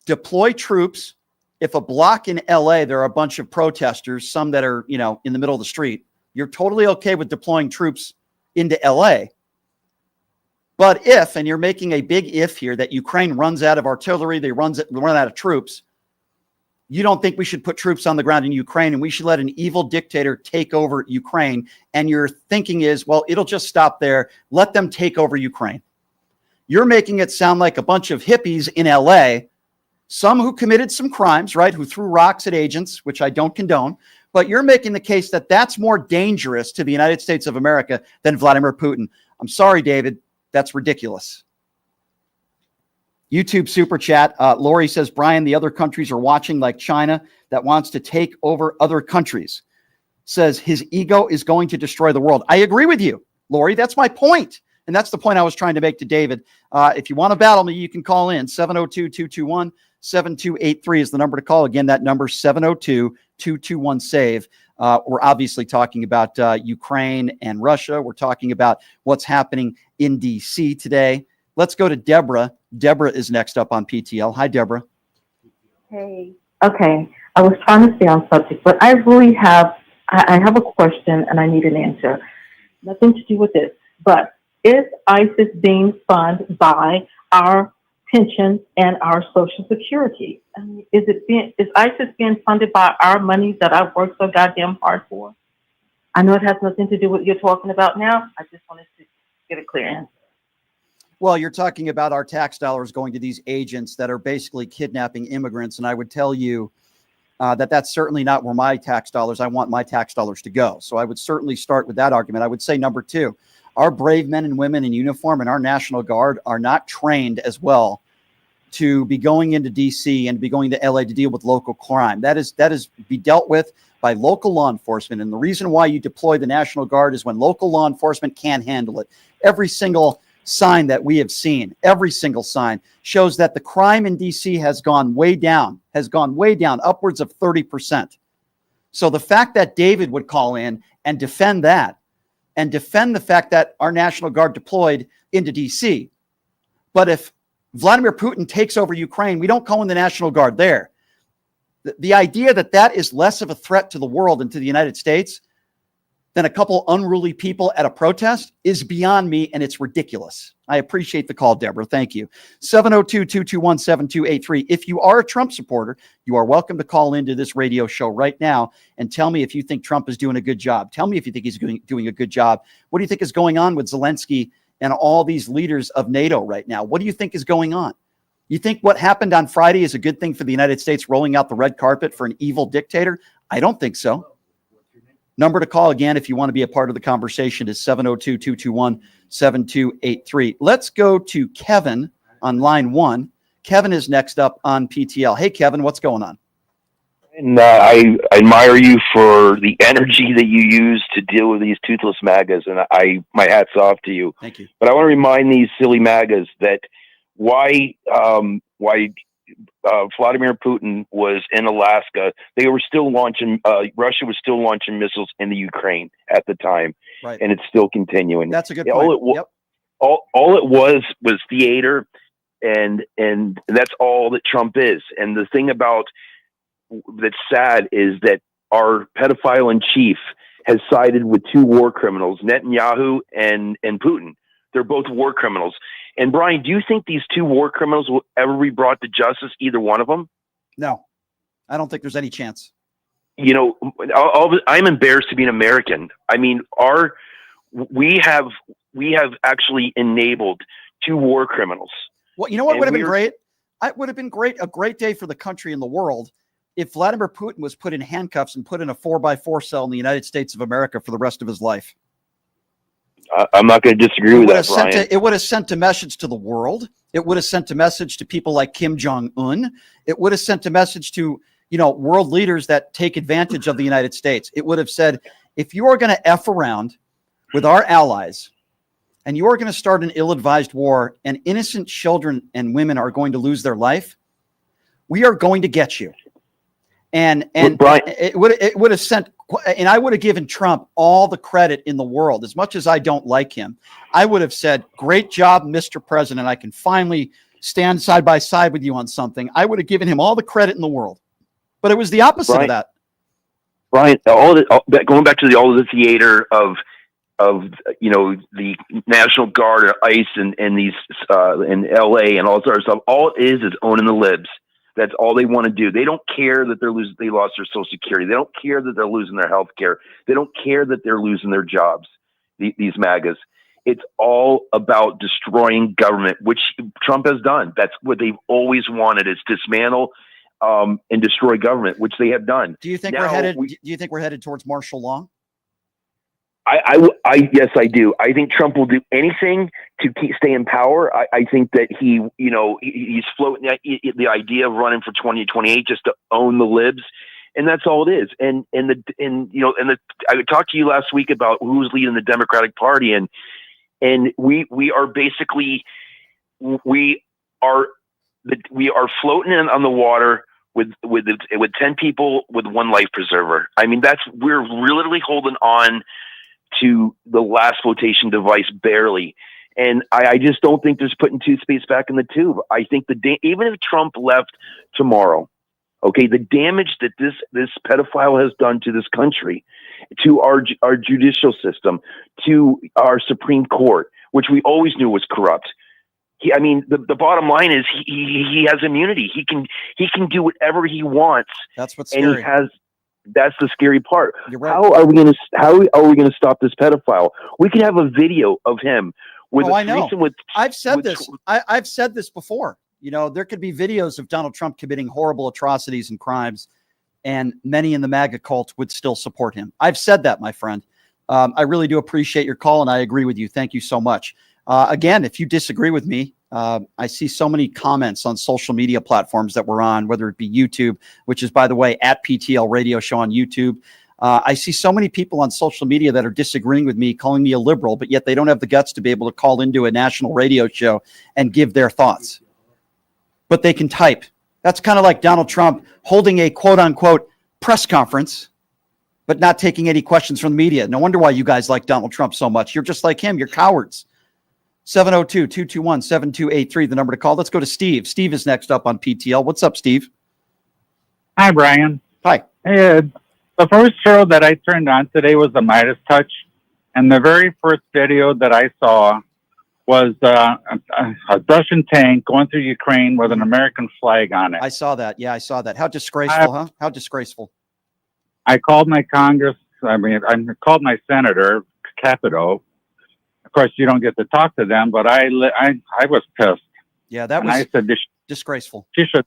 deploy troops. If a block in LA, there are a bunch of protesters, some that are, in the middle of the street, you're totally okay with deploying troops into LA. But if, and you're making a big if here, that Ukraine runs out of artillery, they run out of troops, you don't think we should put troops on the ground in Ukraine and we should let an evil dictator take over Ukraine. And your thinking is, well, it'll just stop there. Let them take over Ukraine. You're making it sound like a bunch of hippies in LA, some who committed some crimes, right, who threw rocks at agents, which I don't condone, but you're making the case that that's more dangerous to the United States of America than Vladimir Putin. I'm sorry, David, that's ridiculous. YouTube super chat. Lori says, Brian, the other countries are watching, like China that wants to take over other countries. Says his ego is going to destroy the world. I agree with you, Lori. That's my point. And that's the point I was trying to make to David. If you want to battle me, you can call in 702-221-7283 is the number to call. Again, that number 702-221-SAVE. We're obviously talking about Ukraine and Russia. We're talking about what's happening in D.C. today. Let's go to Deborah. Deborah is next up on PTL. Hi, Deborah. Hey. Okay. I was trying to stay on subject, but I really have a question and I need an answer. Nothing to do with this, but is ISIS being funded by our pensions and our Social Security. I mean, is ISIS being funded by our money that I've worked so goddamn hard for? I know it has nothing to do with what you're talking about now. I just wanted to get a clear answer. Well, you're talking about our tax dollars going to these agents that are basically kidnapping immigrants. And I would tell you that that's certainly not where my tax dollars, I want my tax dollars to go. So I would certainly start with that argument. I would say number two, our brave men and women in uniform and our National Guard are not trained as well to be going into DC and be going to LA to deal with local crime. That is be dealt with by local law enforcement. And the reason why you deploy the National Guard is when local law enforcement can't handle it. Every single sign that we have seen, every single sign shows that the crime in DC has gone way down, upwards of 30%. So the fact that David would call in and defend that and defend the fact that our National Guard deployed into DC. But if Vladimir Putin takes over Ukraine, we don't call in the National Guard there. The idea that that is less of a threat to the world and to the United States than a couple unruly people at a protest is beyond me, and it's ridiculous. I appreciate the call, Deborah. Thank you. 702-221-7283. If you are a Trump supporter, you are welcome to call into this radio show right now and tell me if you think Trump is doing a good job. Tell me if you think he's doing a good job. What do you think is going on with Zelensky and all these leaders of NATO right now? What do you think is going on? You think what happened on Friday is a good thing for the United States rolling out the red carpet for an evil dictator? I don't think so. Number to call again if you want to be a part of the conversation is 702-221-7283. Let's go to Kevin on line one. Kevin is next up on PTL. Hey, Kevin, what's going on? And I admire you for the energy that you use to deal with these toothless MAGAs, and my hat's off to you. Thank you. But I want to remind these silly MAGAs that why Vladimir Putin was in Alaska, they were still launching, Russia was still launching missiles in the Ukraine at the time, right. And it's still continuing. That's a good point. All it was theater, and that's all that Trump is. And the thing about that's sad is that our pedophile in chief has sided with two war criminals, Netanyahu and Putin. They're both war criminals. And Brian, do you think these two war criminals will ever be brought to justice, either one of them? No, I don't think there's any chance. You know, I'm embarrassed to be an American. I mean, we have actually enabled two war criminals. Well, you know what would have been great? It would have been a great day for the country and the world if Vladimir Putin was put in handcuffs and put in a 4x4 cell in the United States of America for the rest of his life. I'm not going to disagree with that, Brian. It would have sent a message to the world. It would have sent a message to people like Kim Jong-un. It would have sent a message to, world leaders that take advantage of the United States. It would have said, if you are going to F around with our allies and you are going to start an ill-advised war and innocent children and women are going to lose their life, we are going to get you. And Brian, it would have sent, and I would have given Trump all the credit in the world. As much as I don't like him, I would have said, great job, Mr. President. I can finally stand side by side with you on something. I would have given him all the credit in the world. But it was the opposite of that. Brian, going back to all of the theater of the National Guard or ICE and these in LA and all this other stuff, all it is owning the libs. That's all they want to do. They don't care that they lost their Social Security. They don't care that they're losing their health care. They don't care that they're losing their jobs, these MAGAs. It's all about destroying government, which Trump has done. That's what they've always wanted, is dismantle and destroy government, which they have done. Do you think we're headed towards martial law? Yes, I do. I think Trump will do anything to stay in power. I think that he's floating the idea of running for 2028 just to own the libs, and that's all it is. And I talked to you last week about who's leading the Democratic Party, and we are basically we are floating on the water with 10 people with one life preserver. I mean, we're literally holding on to the last flotation device barely. And I just don't think there's putting toothpaste back in the tube. I think even if Trump left tomorrow, okay, the damage that this pedophile has done to this country, to our judicial system, to our Supreme Court, which we always knew was corrupt, I mean, the bottom line is he has immunity. He can do whatever he wants. That's what's scary. That's the scary part. You're right. How are we going to stop this pedophile? We can have a video of him with I know. I've said this. I've said this before. You know, there could be videos of Donald Trump committing horrible atrocities and crimes, and many in the MAGA cult would still support him. I've said that, my friend. I really do appreciate your call, and I agree with you. Thank you so much. Again, if you disagree with me, I see so many comments on social media platforms that we're on, whether it be YouTube, which is, by the way, at PTL Radio Show on YouTube. I see so many people on social media that are disagreeing with me, calling me a liberal, but yet they don't have the guts to be able to call into a national radio show and give their thoughts. But they can type. That's kind of like Donald Trump holding a quote-unquote press conference, but not taking any questions from the media. No wonder why you guys like Donald Trump so much. You're just like him. You're cowards. 702-221-7283, the number to call. Let's go to Steve. Steve is next up on PTL. What's up, Steve? Hi, Brian. Hi. Hey, the first show that I turned on today was the Midas Touch, and the very first video that I saw was a Russian tank going through Ukraine with an American flag on it. I saw that. Yeah, I saw that. How disgraceful, huh? How disgraceful. I called my I called my senator, Capito. Of course, you don't get to talk to them, but I was pissed. Yeah, that was disgraceful. She should.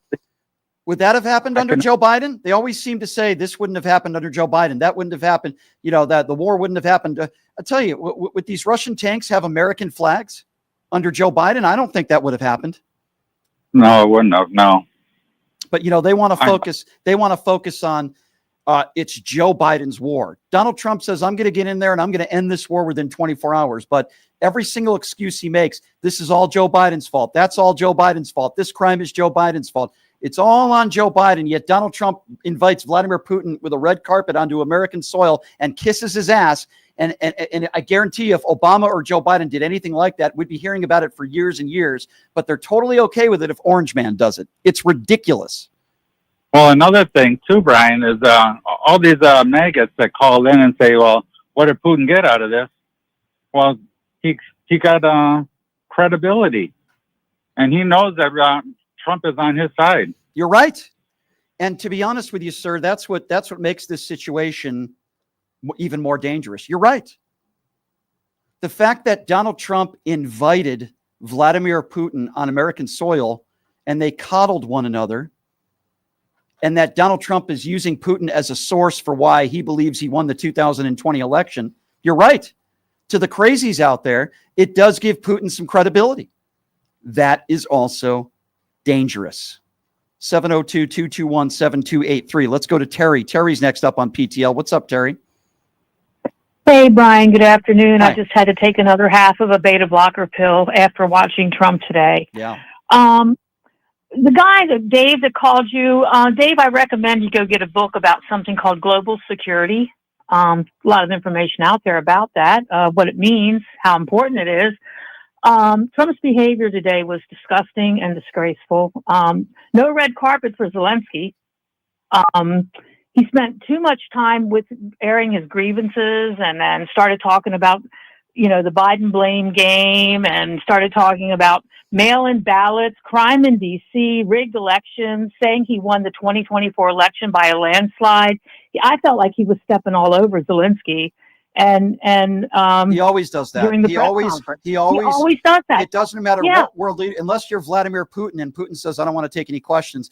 Would that have happened under Joe Biden? They always seem to say this wouldn't have happened under Joe Biden. That wouldn't have happened. You know, that the war wouldn't have happened. I tell you, would these Russian tanks have American flags under Joe Biden? I don't think that would have happened. No, it wouldn't have. No. But, you know, they want to focus. They want to focus on it's Joe Biden's war. Donald Trump says, I'm going to get in there and I'm going to end this war within 24 hours. But every single excuse he makes, this is all Joe Biden's fault. That's all Joe Biden's fault. This crime is Joe Biden's fault. It's all on Joe Biden. Yet Donald Trump invites Vladimir Putin with a red carpet onto American soil and kisses his ass. And I guarantee you, if Obama or Joe Biden did anything like that, we'd be hearing about it for years and years. But they're totally okay with it if Orange Man does it. It's ridiculous. Well, another thing, too, Brian, is all these maggots that call in and say, well, what did Putin get out of this? Well, he got credibility. And he knows that Trump is on his side. You're right. And to be honest with you, sir, that's what makes this situation even more dangerous. You're right. The fact that Donald Trump invited Vladimir Putin on American soil and they coddled one another, and that Donald Trump is using Putin as a source for why he believes he won the 2020 election. You're right. To the crazies out there, it does give Putin some credibility. That is also dangerous. 702-221-7283. Let's go to Terry. Terry's next up on PTL. What's up, Terry? Hey, Brian. Good afternoon. Hi. I just had to take another half of a beta blocker pill after watching Trump today. Yeah. The guy, Dave, that called you, Dave, I recommend you go get a book about something called global security. A lot of information out there about that, what it means, how important it is. Trump's behavior today was disgusting and disgraceful. No red carpet for Zelensky. He spent too much time with airing his grievances and then started talking about, you know, the Biden blame game and started talking about mail-in ballots, crime in D.C., rigged elections, saying he won the 2024 election by a landslide. I felt like he was stepping all over Zelensky. And he always does that. He always does that. It doesn't matter what world leader, unless you're Vladimir Putin and Putin says, I don't want to take any questions.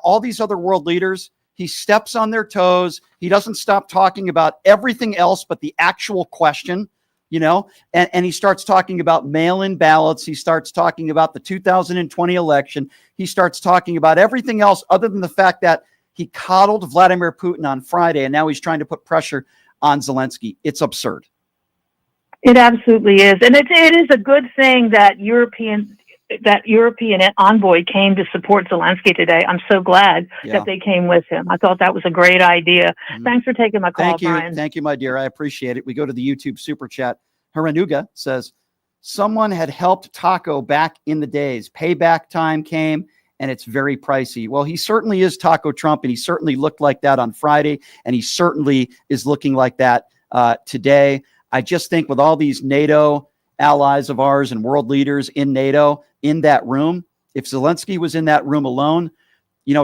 All these other world leaders, he steps on their toes. He doesn't stop talking about everything else but the actual question, you know, and he starts talking about mail-in ballots. He starts talking about the 2020 election. He starts talking about everything else other than the fact that he coddled Vladimir Putin on Friday, and now he's trying to put pressure on Zelensky. It's absurd. It absolutely is. And it is a good thing that European envoy came to support Zelensky today. I'm so glad that they came with him. I thought that was a great idea. Thanks for taking my call, Thank you. Brian. Thank you, my dear. I appreciate it. We go to the YouTube super chat. Haranuga says, someone had helped Taco back in the days. Payback time came and it's very pricey. Well, he certainly is Taco Trump, and he certainly looked like that on Friday, and he certainly is looking like that today. I just think with all these NATO allies of ours and world leaders in NATO in that room. If Zelensky was in that room alone,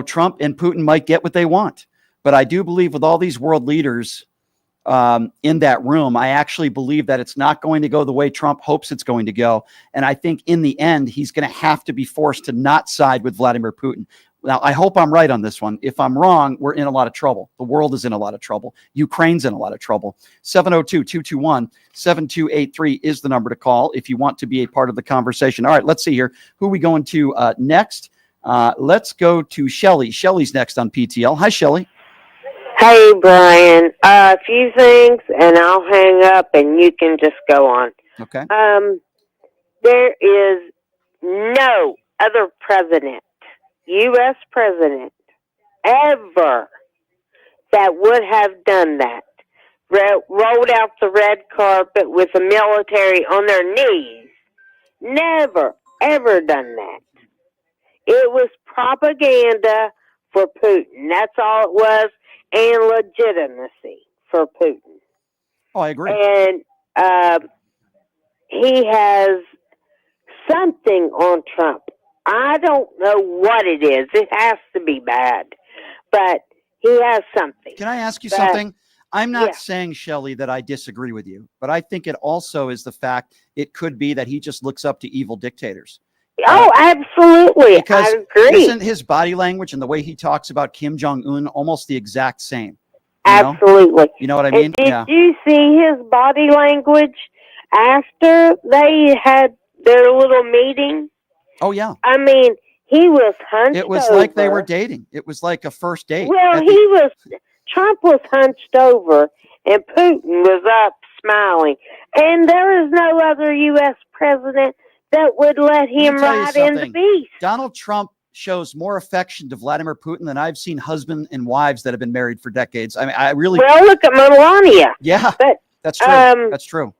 Trump and Putin might get what they want. But I do believe with all these world leaders in that room, I actually believe that it's not going to go the way Trump hopes it's going to go. And I think in the end, he's going to have to be forced to not side with Vladimir Putin. Now, I hope I'm right on this one. If I'm wrong, we're in a lot of trouble. The world is in a lot of trouble. Ukraine's in a lot of trouble. 702-221-7283 is the number to call if you want to be a part of the conversation. All right, let's see here. Who are we going to next? Let's go to Shelly. Shelly's next on PTL. Hi, Shelly. Hey, Brian. A few things, and I'll hang up, and you can just go on. Okay. There is no other president, U.S. president, ever that would have done that. Rolled out the red carpet with the military on their knees. Never, ever done that. It was propaganda for Putin. That's all it was. And legitimacy for Putin. Oh, I agree. And he has something on Trump. I don't know what it is. It has to be bad. But he has something. Can I ask you something? I'm not saying, Shelley, that I disagree with you, but I think it also is the fact it could be that he just looks up to evil dictators. Oh, absolutely. Because I agree. Isn't his body language and the way he talks about Kim Jong-un almost the exact same? Absolutely. You know what I mean? And did you see his body language after they had their little meeting? Oh, yeah. I mean, he was hunched over. It was like they were dating. It was like a first date. Well, Trump was hunched over and Putin was up smiling. And there is no other U.S. president that would let him ride in the beast. Donald Trump shows more affection to Vladimir Putin than I've seen husband and wives that have been married for decades. I mean, I really... Well, look at Melania. Yeah, but, that's true. That's true.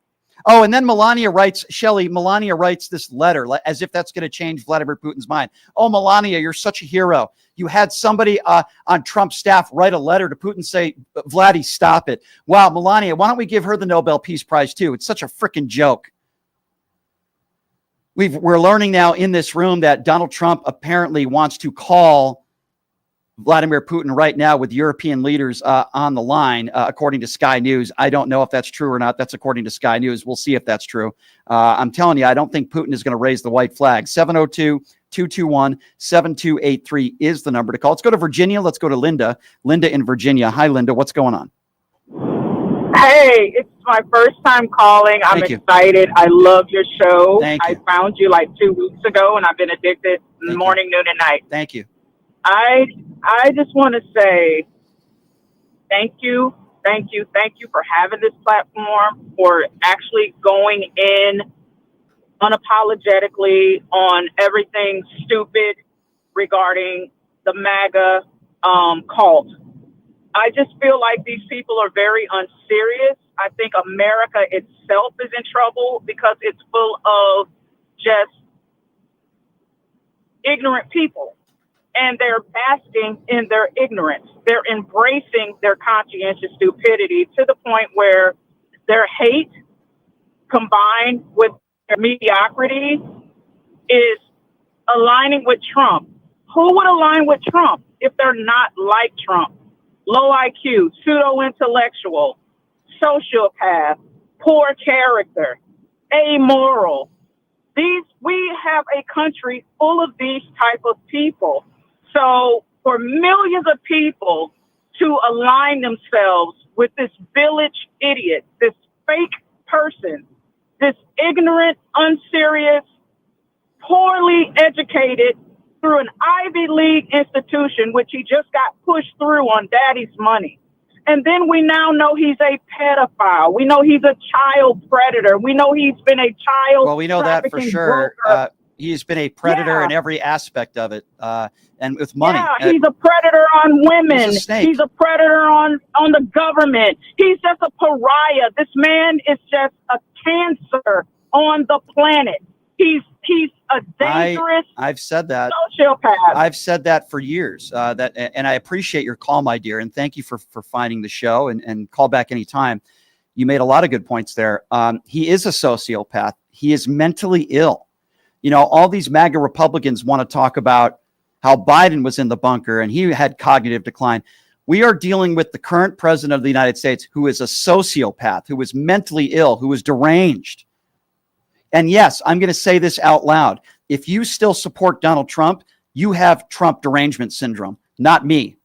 Oh, and then Melania writes this letter as if that's going to change Vladimir Putin's mind. Oh, Melania, you're such a hero. You had somebody on Trump's staff write a letter to Putin, say, Vladdy, stop it. Wow, Melania, why don't we give her the Nobel Peace Prize too? It's such a freaking joke. We're learning now in this room that Donald Trump apparently wants to call Vladimir Putin right now with European leaders on the line, according to Sky News. I don't know if that's true or not. That's according to Sky News. We'll see if that's true. I'm telling you, I don't think Putin is going to raise the white flag. 702-221-7283 is the number to call. Let's go to Virginia. Let's go to Linda. Linda in Virginia. Hi, Linda. What's going on? Hey, it's my first time calling. I'm excited. I love your show. I found you like 2 weeks ago, and I've been addicted morning, noon, and night. Thank you. I just want to say thank you for having this platform, for actually going in unapologetically on everything stupid regarding the MAGA cult. I just feel like these people are very unserious. I think America itself is in trouble because it's full of just ignorant people. And they're basking in their ignorance. They're embracing their conscientious stupidity to the point where their hate combined with their mediocrity is aligning with Trump. Who would align with Trump if they're not like Trump? Low IQ, pseudo-intellectual, sociopath, poor character, amoral. We have a country full of these type of people. So for millions of people to align themselves with this village idiot, this fake person, this ignorant, unserious, poorly educated through an Ivy League institution, which he just got pushed through on daddy's money. And then we now know he's a pedophile. We know he's a child predator. We know he's been a child. Well, we know that for sure. He's been a predator in every aspect of it, and with money. Yeah, he's a predator on women. He's a predator on the government. He's just a pariah. This man is just a cancer on the planet. He's a dangerous I've said that. Sociopath. I've said that for years. And I appreciate your call, my dear, and thank you for finding the show and call back anytime. You made a lot of good points there. He is a sociopath. He is mentally ill. You know, all these MAGA Republicans want to talk about how Biden was in the bunker and he had cognitive decline. We are dealing with the current president of the United States, who is a sociopath, who is mentally ill, who is deranged. And yes, I'm going to say this out loud. If you still support Donald Trump, you have Trump derangement syndrome, not me.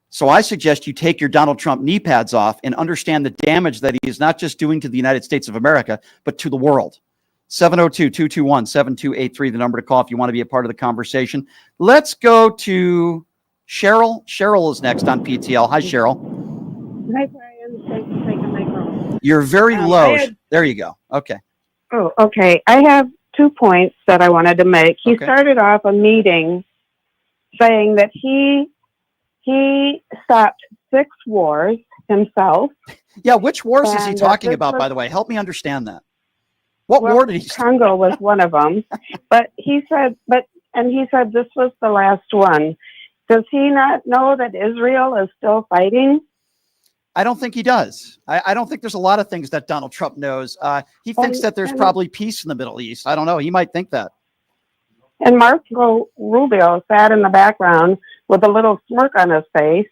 So I suggest you take your Donald Trump knee pads off and understand the damage that he is not just doing to the United States of America, but to the world. 702-221-7283, the number to call if you want to be a part of the conversation. Let's go to Cheryl. Cheryl is next on PTL. Hi, Cheryl. Hi, Brian. Thanks for taking my call. You're very low. There you go. Okay. Oh, okay. I have 2 points that I wanted to make. He started off a meeting saying that he stopped 6 wars himself. Yeah, which wars is he talking about, by the way? Help me understand that. What war did he start? Congo was one of them. But he said this was the last one. Does he not know that Israel is still fighting? I don't think he does. I don't think there's a lot of things that Donald Trump knows. He thinks that there's probably peace in the Middle East. I don't know. He might think that. And Marco Rubio sat in the background with a little smirk on his face.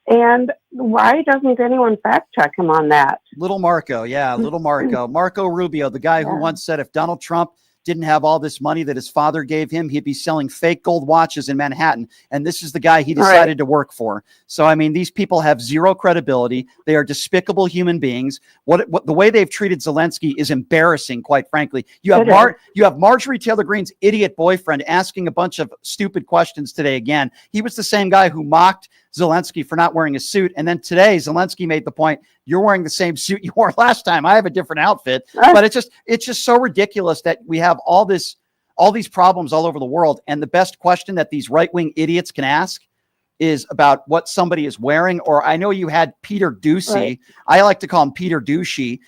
And why doesn't anyone fact check him on that? Little Marco. Yeah, little Marco. Marco Rubio, the guy who once said if Donald Trump didn't have all this money that his father gave him, he'd be selling fake gold watches in Manhattan. And this is the guy he decided to work for. So, I mean, these people have zero credibility. They are despicable human beings. What the way they've treated Zelensky is embarrassing, quite frankly. You have Marjorie Taylor Greene's idiot boyfriend asking a bunch of stupid questions today again. He was the same guy who mocked Zelensky for not wearing a suit. And then today, Zelensky made the point, you're wearing the same suit you wore last time. I have a different outfit. But it's just so ridiculous that we have all these problems all over the world. And the best question that these right-wing idiots can ask is about what somebody is wearing. Or I know you had Peter Doocy. I like to call him Peter Douchey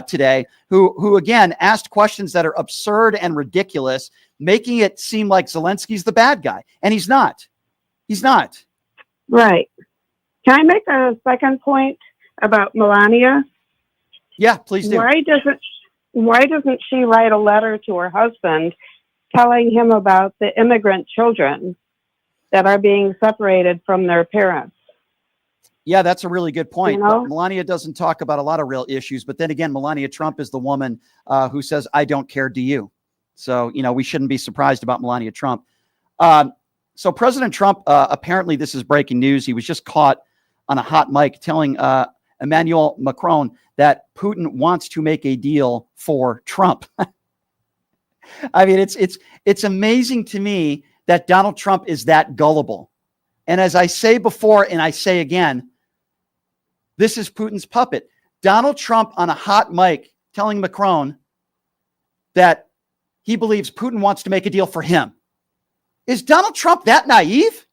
today, who again asked questions that are absurd and ridiculous, making it seem like Zelensky's the bad guy. And he's not. He's not. Right. Can I make a second point about Melania? Yeah, please do. Why doesn't she write a letter to her husband telling him about the immigrant children that are being separated from their parents? Yeah, that's a really good point. You know? Melania doesn't talk about a lot of real issues, but then again, Melania Trump is the woman who says, I don't care, do you? So, you know, we shouldn't be surprised about Melania Trump. So President Trump, apparently this is breaking news. He was just caught on a hot mic telling Emmanuel Macron that Putin wants to make a deal for Trump. I mean, it's amazing to me that Donald Trump is that gullible. And as I say before, and I say again, this is Putin's puppet. Donald Trump on a hot mic telling Macron that he believes Putin wants to make a deal for him. Is Donald Trump that naive?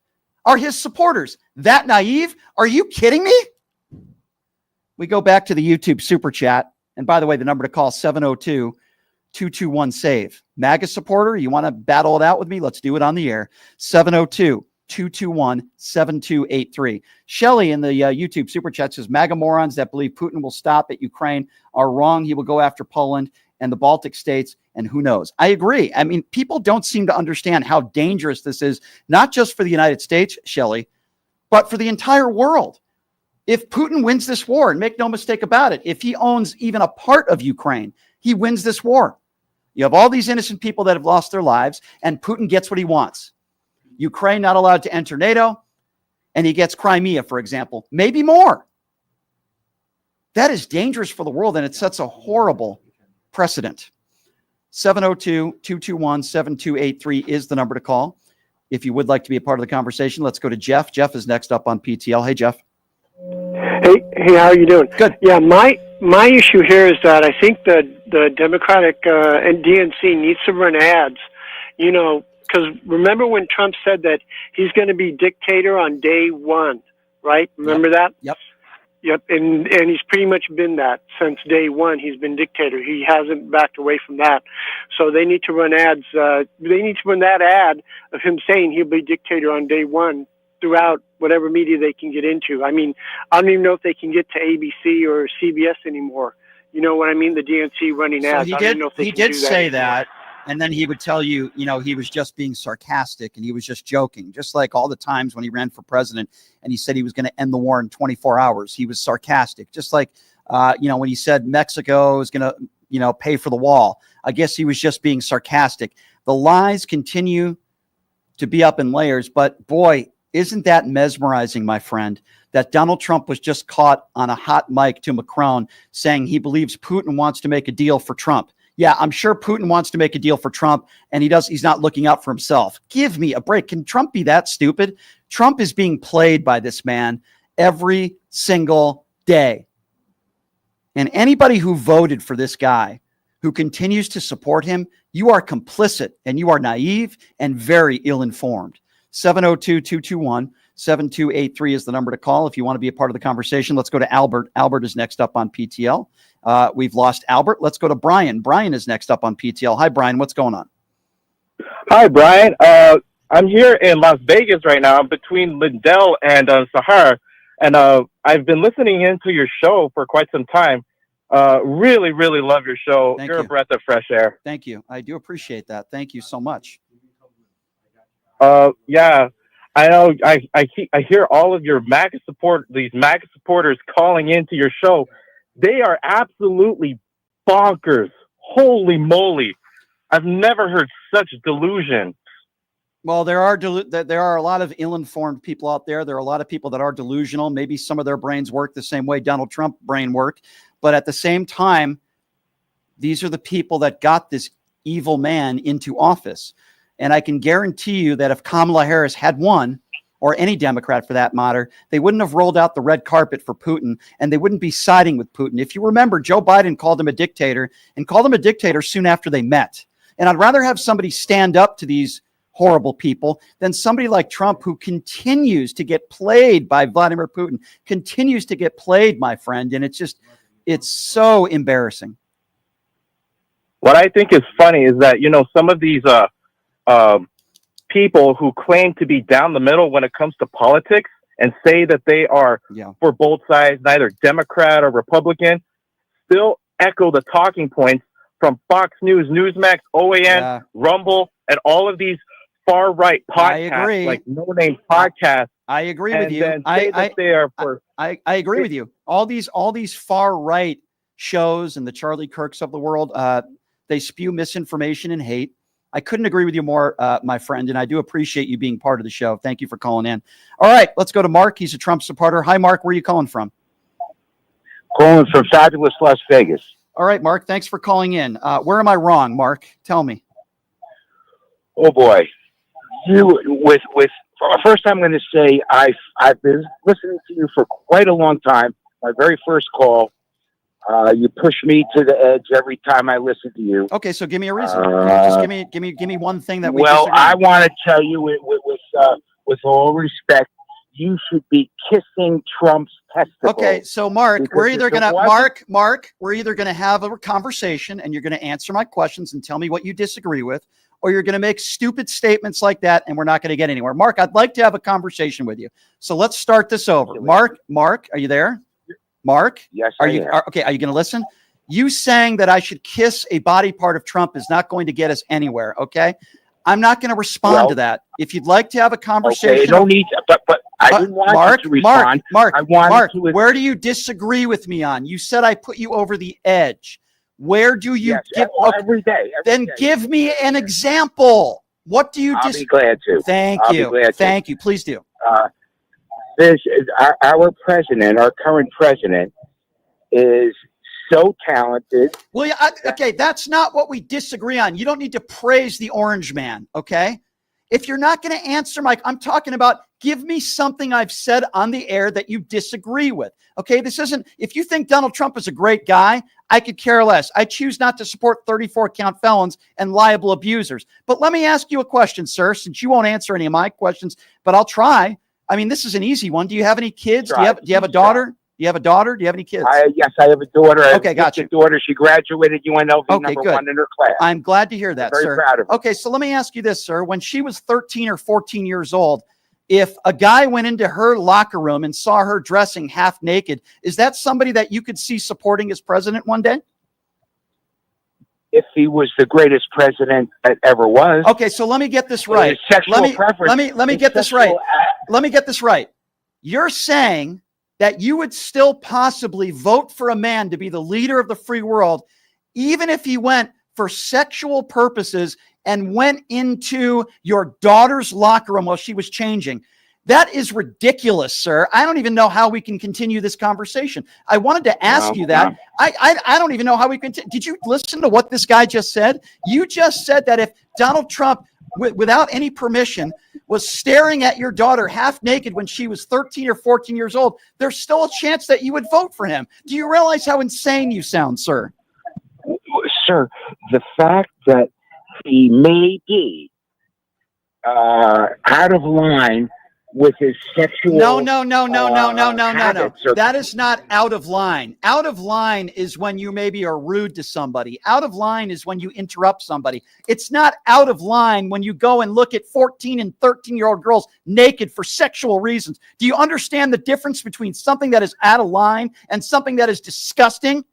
Are his supporters that naive? Are you kidding me? We go back to the YouTube super chat. And by the way, the number to call is 702-221-SAVE. MAGA supporter, you want to battle it out with me? Let's do it on the air. 702-221-7283. Shelly in the YouTube super chat says, MAGA morons that believe Putin will stop at Ukraine are wrong. He will go after Poland and the Baltic states, and who knows? I agree. I mean, people don't seem to understand how dangerous this is, not just for the United States, Shelley, but for the entire world. If Putin wins this war, and make no mistake about it, if he owns even a part of Ukraine, he wins this war. You have all these innocent people that have lost their lives, and Putin gets what he wants. Ukraine not allowed to enter NATO, and he gets Crimea, for example, maybe more. That is dangerous for the world, and it sets a horrible precedent. 702-221-7283 is the number to call. If you would like to be a part of the conversation, let's go to Jeff. Jeff is next up on PTL. Hey, Jeff. Hey, how are you doing? Good. Yeah, my issue here is that I think the Democratic and DNC needs to run ads, you know, because remember when Trump said that he's going to be dictator on day one, right? Remember that? Yep. Yep, and he's pretty much been that since day one. He's been dictator. He hasn't backed away from that. So they need to run ads. They need to run that ad of him saying he'll be dictator on day one throughout whatever media they can get into. I mean, I don't even know if they can get to ABC or CBS anymore. You know what I mean? The DNC running So ads. he I don't did. know if they He can did do say anymore. that, and then he would tell you, he was just being sarcastic and he was just joking, just like all the times when he ran for president and he said he was going to end the war in 24 hours. He was sarcastic, just like when he said Mexico is going to pay for the wall. I guess he was just being sarcastic. The lies continue to be up in layers, but boy, isn't that mesmerizing, my friend, that Donald Trump was just caught on a hot mic to Macron saying he believes Putin wants to make a deal for Trump. Yeah, I'm sure Putin wants to make a deal for Trump, and he's not looking out for himself. Give me a break. Can Trump be that stupid? Trump is being played by this man every single day. And anybody who voted for this guy, who continues to support him, you are complicit and you are naive and very ill-informed. 702-221-7283 is the number to call if you want to be a part of the conversation. Let's go to Albert. Albert is next up on PTL. We've lost Albert. Let's go to Brian. Brian is next up on PTL. Hi, Brian. What's going on? Hi, Brian. I'm here in Las Vegas right now. I'm between Lindell and Sahar. And I've been listening into your show for quite some time. Really, really love your show. You're a breath of fresh air. Thank you. I do appreciate that. Thank you so much. Yeah, I know. I hear all of your MAGA these MAGA supporters calling into your show. They are absolutely bonkers. Holy moly. I've never heard such delusion. Well, there are a lot of ill-informed people out there. There are a lot of people that are delusional. Maybe some of their brains work the same way Donald Trump's brain worked. But at the same time, these are the people that got this evil man into office. And I can guarantee you that if Kamala Harris had won, or any Democrat for that matter, they wouldn't have rolled out the red carpet for Putin, and they wouldn't be siding with Putin. If you remember, Joe Biden called him a dictator soon after they met. And I'd rather have somebody stand up to these horrible people than somebody like Trump, who continues to get played by Vladimir Putin, continues to get played, my friend. And it's so embarrassing. What I think is funny is that, some of these people who claim to be down the middle when it comes to politics and say that they are for both sides, neither Democrat or Republican, still echo the talking points from Fox News, Newsmax, OAN, Rumble, and all of these far-right podcasts, like No Name Podcasts. I agree with you. I agree with you. All these far-right shows and the Charlie Kirks of the world, they spew misinformation and hate. I couldn't agree with you more, my friend, and I do appreciate you being part of the show. Thank you for calling in. All right, let's go to Mark. He's a Trump supporter. Hi, Mark. Where are you calling from? Calling from fabulous Las Vegas. All right, Mark. Thanks for calling in. Where am I wrong, Mark? Tell me. Oh boy, first, I'm going to say I've been listening to you for quite a long time. My very first call. You push me to the edge every time I listen to you. Okay, so give me a reason. Just give me one thing that we. Well, I want to tell you with all respect, you should be kissing Trump's testicles. Okay, so Mark, we're either gonna we're either gonna have a conversation and you're gonna answer my questions and tell me what you disagree with, or you're gonna make stupid statements like that and we're not gonna get anywhere. Mark, I'd like to have a conversation with you. So let's start this over. Mark, are you there? Mark? Yes, are you going to listen? You saying that I should kiss a body part of Trump is not going to get us anywhere, okay? I'm not going to respond to that. If you'd like to have a conversation... Okay, no need, but I didn't want you to respond. Mark, where do you disagree with me on? You said I put you over the edge. Where do you... every day. Give me an example. What do you... I'll be glad to. Thank you. Please do. Our president, our current president, is so talented. Well, yeah, okay, that's not what we disagree on. You don't need to praise the orange man, okay? If you're not going to answer, Mike, I'm talking about give me something I've said on the air that you disagree with, okay? This isn't, if you think Donald Trump is a great guy, I could care less. I choose not to support 34-count felons and liable abusers. But let me ask you a question, sir, since you won't answer any of my questions, but I'll try. I mean, this is an easy one. Do you have any kids? Do you have a daughter? Do you have a daughter? Do you have any kids? Yes, I have a daughter. Okay, gotcha. Daughter. She graduated UNLV number one in her class. I'm glad to hear that, I'm very sir. proud of her. Okay, so let me ask you this, sir. When she was 13 or 14 years old, if a guy went into her locker room and saw her dressing half naked, is that somebody that you could see supporting as president one day? If he was the greatest president that ever was. Okay, so let me get this right. Let me get this right. Let me get this right. You're saying that you would still possibly vote for a man to be the leader of the free world, even if he went for sexual purposes and went into your daughter's locker room while she was changing. That is ridiculous, sir. I don't even know how we can continue this conversation. I wanted to ask you that. I don't even know how we can. Did you listen to what this guy just said? You just said that if Donald Trump, without any permission, was staring at your daughter half naked when she was 13 or 14 years old, there's still a chance that you would vote for him. Do you realize how insane you sound, sir? Sir, the fact that he may be out of line with his sexual No. That is not out of line. Out of line is when you maybe are rude to somebody. Out of line is when you interrupt somebody. It's not out of line when you go and look at 14 and 13-year-old girls naked for sexual reasons. Do you understand the difference between something that is out of line and something that is disgusting?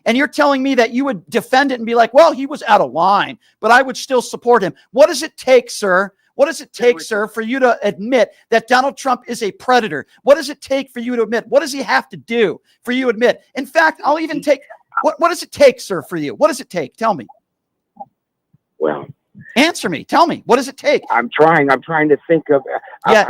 And you're telling me that you would defend it and be like, well, he was out of line, but I would still support him. What does it take, sir? What does it take, sir, for you to admit that Donald Trump is a predator? What does it take for you to admit? What does he have to do for you to admit? In fact, I'll even take, what does it take, sir, for you? What does it take? Tell me. Well, answer me. Tell me. What does it take? I'm trying to think of.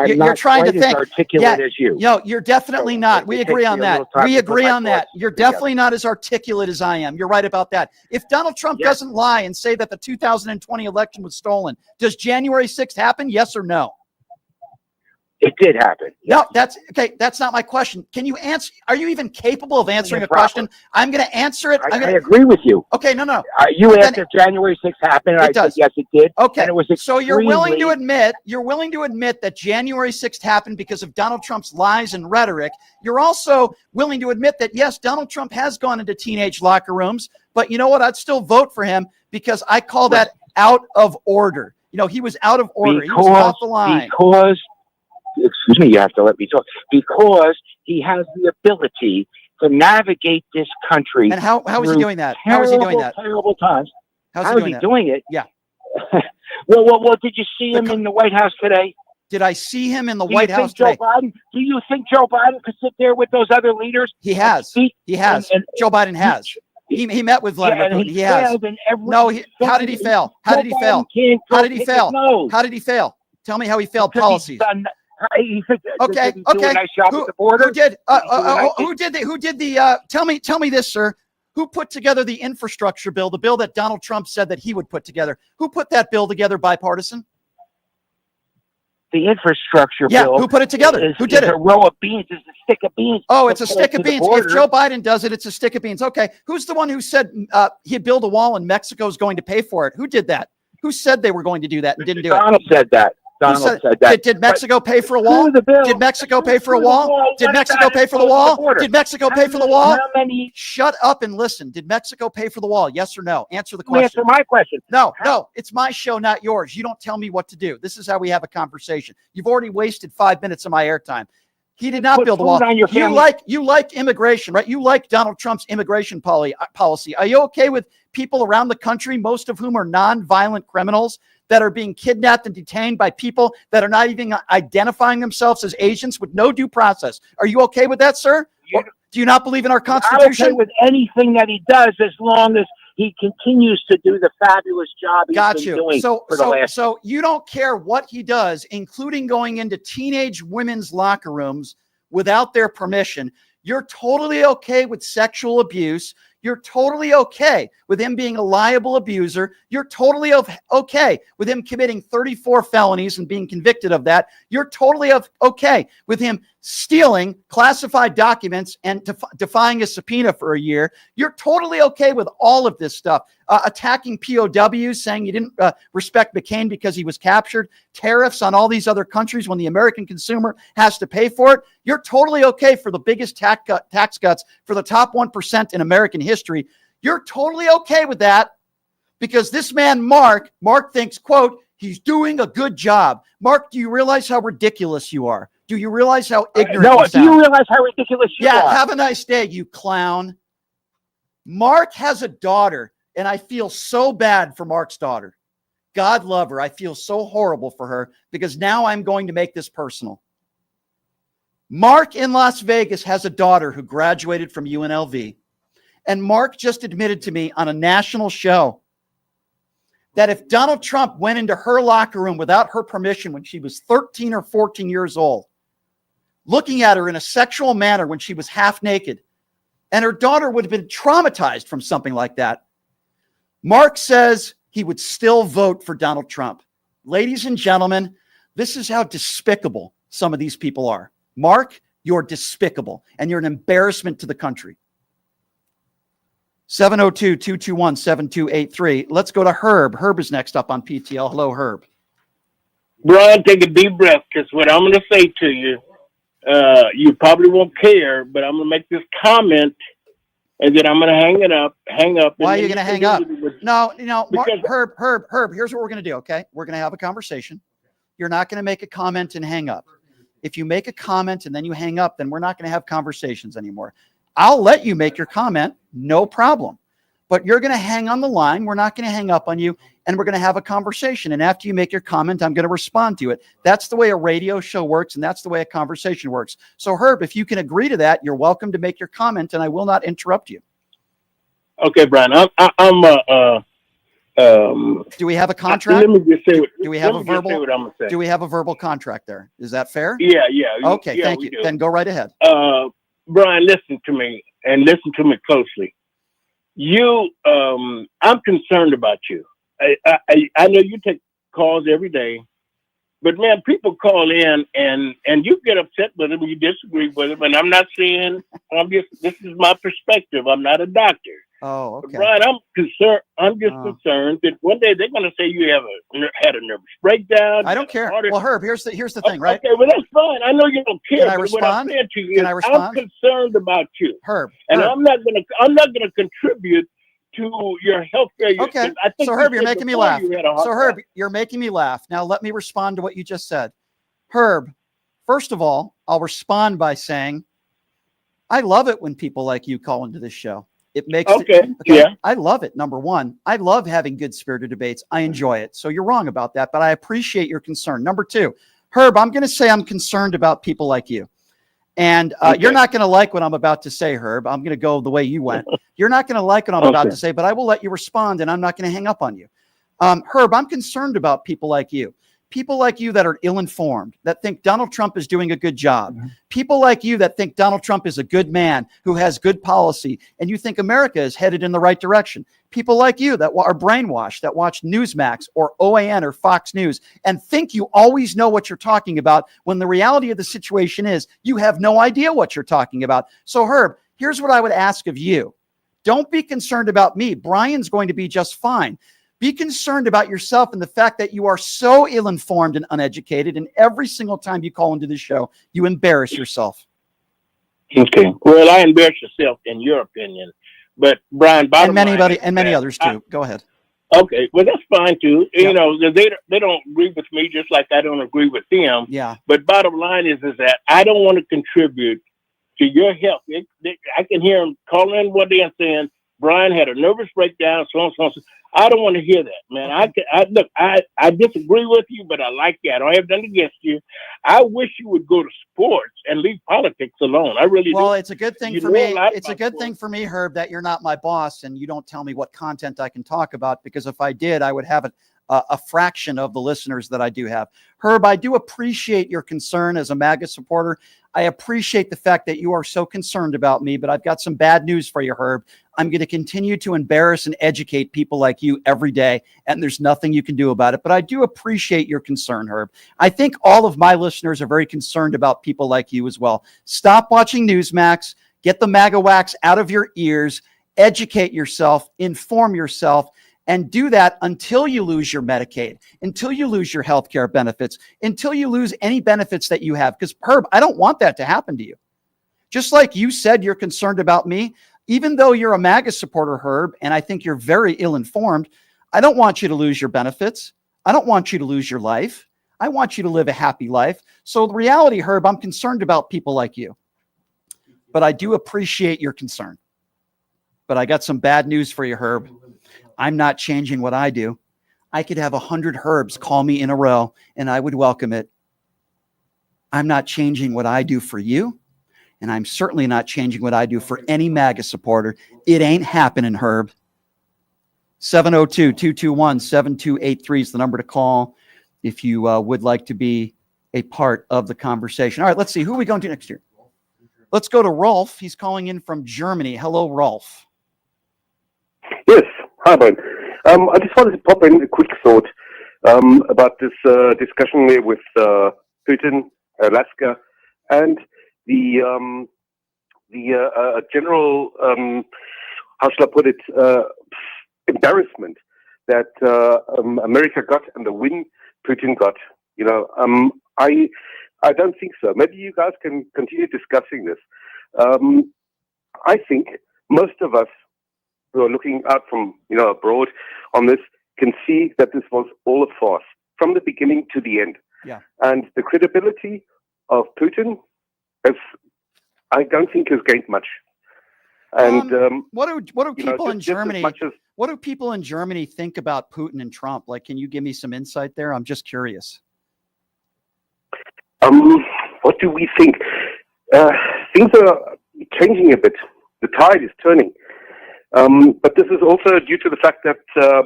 You're trying to think. As articulate as you. No, you're definitely not. We agree on that. We agree on that. You're definitely not as articulate as I am. You're right about that. If Donald Trump doesn't lie and say that the 2020 election was stolen, does January 6th happen? Yes or no? It did happen. No, that's okay. That's not my question. Can you answer? Are you even capable of answering a question? I'm going to answer it. I agree with you. Okay, no. You asked if January 6th happened. I said yes, it did. Okay, and it was so you're willing to admit that January 6th happened because of Donald Trump's lies and rhetoric. You're also willing to admit that yes, Donald Trump has gone into teenage locker rooms, but you know what? I'd still vote for him because I call that out of order. You know, he was out of order. He was off the line. Excuse me, you have to let me talk. Because he has the ability to navigate this country. And how is he doing that? How is he doing that? Terrible times. How is he doing it? Yeah. Well, did you see him in the White House today? Did I see him in the White House today? Do you think Joe Biden could sit there with those other leaders? He has. He has. Joe Biden has. He met with Vladimir Putin. He has. No. How did he fail? How did he fail? How did he fail? How did he fail? Tell me how he failed policies. Okay. Who did? Who did the? Tell me this, sir. Who put together the infrastructure bill, the bill that Donald Trump said that he would put together? Who put that bill together, bipartisan? The infrastructure bill. Yeah, who put it together? Who did it? A row of beans. It's a stick of beans. Oh, it's a stick of beans. If Joe Biden does it, it's a stick of beans. Okay. Who's the one who said he'd build a wall and Mexico's going to pay for it? Who did that? Who said they were going to do that and didn't do it? Donald said that. Donald said that. Did Mexico pay for a wall? Did Mexico pay for a wall? Did Mexico pay for the wall? Did Mexico pay for the wall? Shut up and listen. Did Mexico pay for the wall? Yes or no? Answer the question. Answer my question. No. It's my show, not yours. You don't tell me what to do. This is how we have a conversation. You've already wasted 5 minutes of my airtime. He did not build a wall. You like immigration, right? You like Donald Trump's immigration policy. Are you okay with people around the country, most of whom are non-violent criminals, that are being kidnapped and detained by people that are not even identifying themselves as agents with no due process? Are you okay with that, sir? Do you not believe in our Constitution? I'm okay with anything that he does as long as he continues to do the fabulous job he's been doing for the last. So you don't care what he does, including going into teenage women's locker rooms without their permission. You're totally okay with sexual abuse. You're totally okay with him being a liable abuser. You're totally okay with him committing 34 felonies and being convicted of that. You're totally okay with him stealing classified documents and defying a subpoena for a year. You're totally okay with all of this stuff. Attacking POWs, saying you didn't respect McCain because he was captured. Tariffs on all these other countries when the American consumer has to pay for it. You're totally okay for the biggest tax cuts for the top 1% in American history. You're totally okay with that because this man, Mark thinks, quote, He's doing a good job. Mark, do you realize how ridiculous you are? Do you realize how ignorant No, you sound? do you realize how ridiculous you Yeah, are? have a nice day, you clown. Mark has a daughter, and I feel so bad for Mark's daughter. God love her. I feel so horrible for her because now I'm going to make this personal. Mark in Las Vegas has a daughter who graduated from UNLV. And Mark just admitted to me on a national show that if Donald Trump went into her locker room without her permission when she was 13 or 14 years old, looking at her in a sexual manner when she was half naked, and her daughter would have been traumatized from something like that, Mark says he would still vote for Donald Trump. Ladies and gentlemen, this is how despicable some of these people are. Mark, you're despicable, and you're an embarrassment to the country. 702-221-7283. Let's go to Herb. Herb is next up on PTL. Hello, Herb. Brian, take a deep breath, because what I'm going to say to you, you probably won't care, but I'm going to make this comment, and then I'm going to hang up. Why are you going to hang up? No, Herb, here's what we're going to do, okay? We're going to have a conversation. You're not going to make a comment and hang up. If you make a comment and then you hang up, then we're not going to have conversations anymore. I'll let you make your comment, no problem. But you're going to hang on the line. We're not going to hang up on you, and we're going to have a conversation. And after you make your comment, I'm going to respond to it. That's the way a radio show works, and that's the way a conversation works. So, Herb, if you can agree to that, you're welcome to make your comment, and I will not interrupt you. Okay, Brian. Do we have a contract? Let me just say do we have a verbal? What I'm gonna say. Do we have a verbal contract there? Is that fair? Yeah. Okay, yeah, thank you. Do. Then go right ahead. Brian, listen to me and listen to me closely. I'm concerned about you. I know you take calls every day, but man, people call in and you get upset with them, you disagree with them, and I'm not saying this is my perspective. I'm not a doctor. Oh, okay. But Brian, I'm concerned. I'm just concerned that one day they're going to say you had a nervous breakdown. I don't care. Well, Herb, here's the thing, right? Okay, well that's fine. I know you don't care. Can I but respond? What I'm saying to you Can is I respond? I'm concerned about you, Herb. and Herb. I'm not gonna contribute to your health care. Okay. So Herb, you're making me laugh. So Herb, you're making me laugh. Now let me respond to what you just said. Herb, first of all, I'll respond by saying, I love it when people like you call into this show. It makes yeah. I love it. Number one, I love having good spirited debates. I enjoy it. So you're wrong about that, but I appreciate your concern. Number two, Herb, I'm going to say I'm concerned about people like you. And you're not going to like what I'm about to say, Herb. I'm going to go the way you went. You're not going to like what I'm about to say, but I will let you respond, and I'm not going to hang up on you. Herb, I'm concerned about people like you. People like you that are ill-informed, that think Donald Trump is doing a good job. Mm-hmm. People like you that think Donald Trump is a good man who has good policy, and you think America is headed in the right direction. People like you that are brainwashed, that watch Newsmax or OAN or Fox News and think you always know what you're talking about when the reality of the situation is you have no idea what you're talking about. So, Herb, here's what I would ask of you. Don't be concerned about me. Brian's going to be just fine. Be concerned about yourself and the fact that you are so ill-informed and uneducated, and every single time you call into the show, you embarrass yourself. Okay. Well, I embarrass yourself in your opinion, but Brian, many others too. Go ahead. Okay. Well, that's fine too. Yep. You know, they don't agree with me just like I don't agree with them. Yeah. But bottom line is that I don't want to contribute to your health. I can hear them calling in one day and saying Brian had a nervous breakdown, so on, so on. I don't want to hear that, man. I disagree with you, but I like you. I don't have nothing against you. I wish you would go to sports and leave politics alone. I really do. Well, it's a good thing for me. It's a good thing for me, Herb, that you're not my boss and you don't tell me what content I can talk about, because if I did, I would have a fraction of the listeners that I do have. Herb, I do appreciate your concern as a MAGA supporter. I appreciate the fact that you are so concerned about me, but I've got some bad news for you, Herb. I'm going to continue to embarrass and educate people like you every day, and there's nothing you can do about it. But I do appreciate your concern, Herb. I think all of my listeners are very concerned about people like you as well. Stop watching Newsmax. Get the MAGA wax out of your ears. Educate yourself. Inform yourself. And do that until you lose your Medicaid, until you lose your health care benefits, until you lose any benefits that you have. Because, Herb, I don't want that to happen to you. Just like you said you're concerned about me, even though you're a MAGA supporter, Herb, and I think you're very ill-informed, I don't want you to lose your benefits. I don't want you to lose your life. I want you to live a happy life. So the reality, Herb, I'm concerned about people like you. But I do appreciate your concern. But I got some bad news for you, Herb. I'm not changing what I do. I could have 100 Herbs call me in a row, and I would welcome it. I'm not changing what I do for you, and I'm certainly not changing what I do for any MAGA supporter. It ain't happening, Herb. 702-221-7283 is the number to call if you would like to be a part of the conversation. All right, let's see. Who are we going to next year? Let's go to Rolf. He's calling in from Germany. Hello, Rolf. Yes. Hi, Brian. I just wanted to pop in a quick thought about this discussion here with Putin, Alaska, and the general, how shall I put it, embarrassment that America got and the win Putin got. You know, I don't think so. Maybe you guys can continue discussing this. I think most of us who are looking out from, abroad on this can see that this was all a farce from the beginning to the end. Yeah. And the credibility of Putin I don't think has gained much. And what do people in Germany what do people in Germany think about Putin and Trump? Like, can you give me some insight there? I'm just curious. What do we think? Things are changing a bit. The tide is turning. But this is also due to the fact that a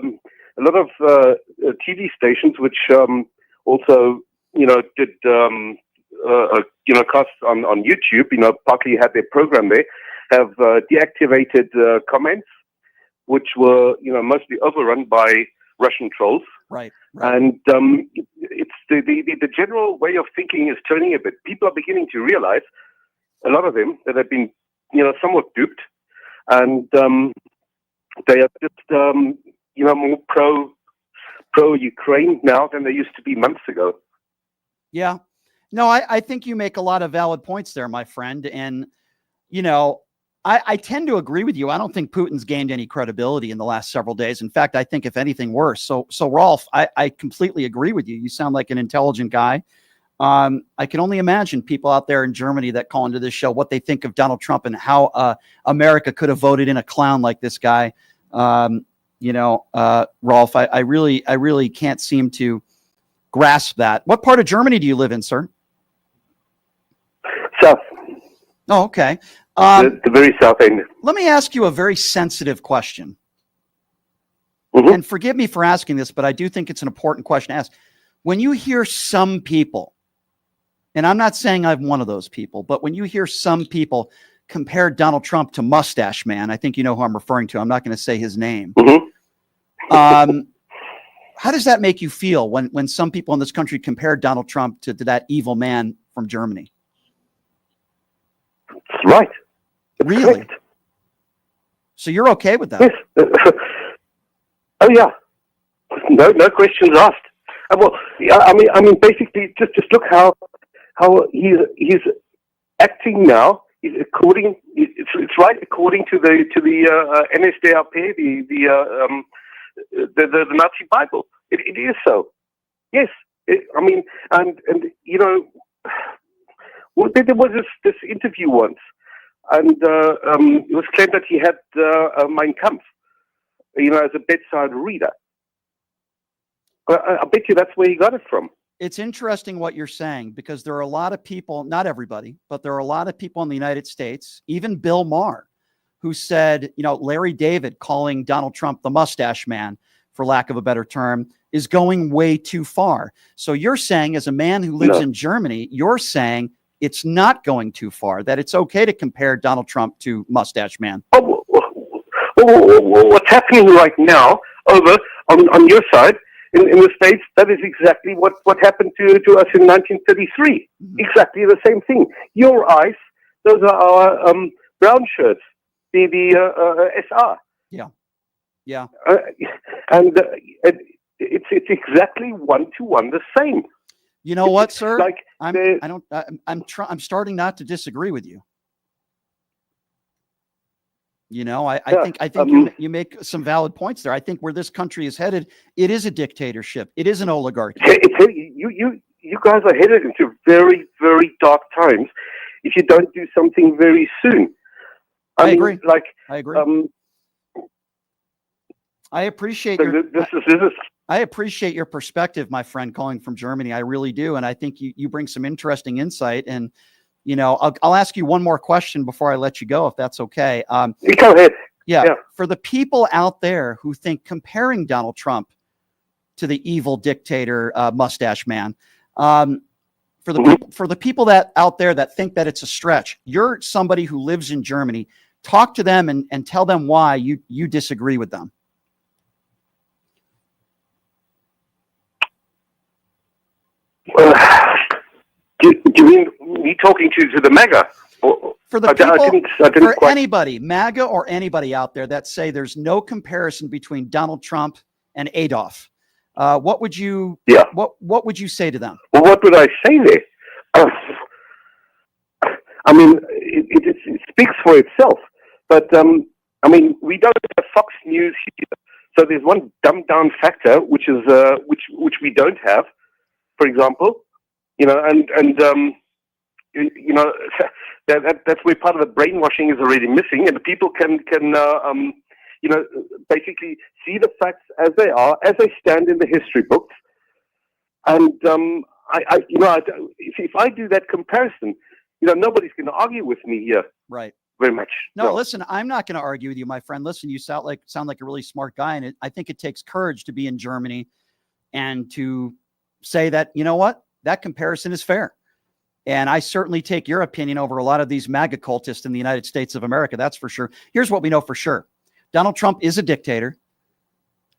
lot of TV stations, which also, did cast on YouTube, partly had their program there, have deactivated comments, which were, mostly overrun by Russian trolls. Right. And it's the general way of thinking is turning a bit. People are beginning to realize, a lot of them, that have been, somewhat duped, and they are just, more pro-Ukraine now than they used to be months ago. Yeah. No, I think you make a lot of valid points there, my friend. And, I tend to agree with you. I don't think Putin's gained any credibility in the last several days. In fact, I think if anything worse. So Rolf, I completely agree with you. You sound like an intelligent guy. I can only imagine people out there in Germany that call into this show, what they think of Donald Trump and how America could have voted in a clown like this guy. Rolf, I really can't seem to grasp that. What part of Germany do you live in, sir? South. Oh, okay. The very south end. Let me ask you a very sensitive question. Mm-hmm. And forgive me for asking this, but I do think it's an important question to ask. When you hear some people, and I'm not saying I'm one of those people, but when you hear some people compare Donald Trump to Mustache Man, I think you know who I'm referring to. I'm not going to say his name. Mm-hmm. How does that make you feel when some people in this country compare Donald Trump to that evil man from Germany? That's right. That's really? Correct. So you're okay with that? Yes. Oh yeah. No questions asked. Well, I mean, basically, just look how he's acting now. It's right according to the NSDAP, the Nazi Bible. It is so. Yes. There was this interview once, and it was claimed that he had Mein Kampf, as a bedside reader. I bet you that's where he got it from. It's interesting what you're saying, because there are a lot of people, not everybody, but there are a lot of people in the United States, even Bill Maher, who said, Larry David calling Donald Trump the Mustache Man, for lack of a better term, is going way too far. So you're saying, as a man who lives in Germany, you're saying it's not going too far, that it's okay to compare Donald Trump to Mustache Man. Oh, what's happening right now over on your side in the States, that is exactly what happened to us in 1933. Mm-hmm. Exactly the same thing. Your eyes, those are our brown shirts, the SR. Yeah. Yeah. And it's exactly 1-to-1 the same. You know what, sir? Like I'm starting not to disagree with you. You know, I think you make some valid points there. I think where this country is headed, it is a dictatorship. It is an oligarchy. You guys are headed into very, very dark times if you don't do something very soon. I agree. I agree. I appreciate I appreciate your perspective, my friend, calling from Germany. I really do, and I think you bring some interesting insight. And you know, I'll ask you one more question before I let you go, if that's okay. Go ahead. Yeah. For the people out there who think comparing Donald Trump to the evil dictator mustache man, for the people that out there that think that it's a stretch, you're somebody who lives in Germany. Talk to them and tell them why you disagree with them. Do you mean me talking to the MAGA? For the people, for anybody, MAGA or anybody out there that say there's no comparison between Donald Trump and Adolf, what would you what would you say to them? Well, what would I say there? I mean, it speaks for itself. But I mean, we don't have Fox News here, so there's one dumbed down factor which is which we don't have. For example, you know, and you know, that's where part of the brainwashing is already missing, and the people can you know, basically see the facts as they are, as they stand in the history books. And I you know, if I do that comparison, you know, nobody's going to argue with me here. Right. Very much. No, listen, I'm not going to argue with you, my friend. Listen, you sound like a really smart guy, and I think it takes courage to be in Germany and to say that, you know what, that comparison is fair. And I certainly take your opinion over a lot of these MAGA cultists in the United States of America. That's for sure. Here's what we know for sure. Donald Trump is a dictator,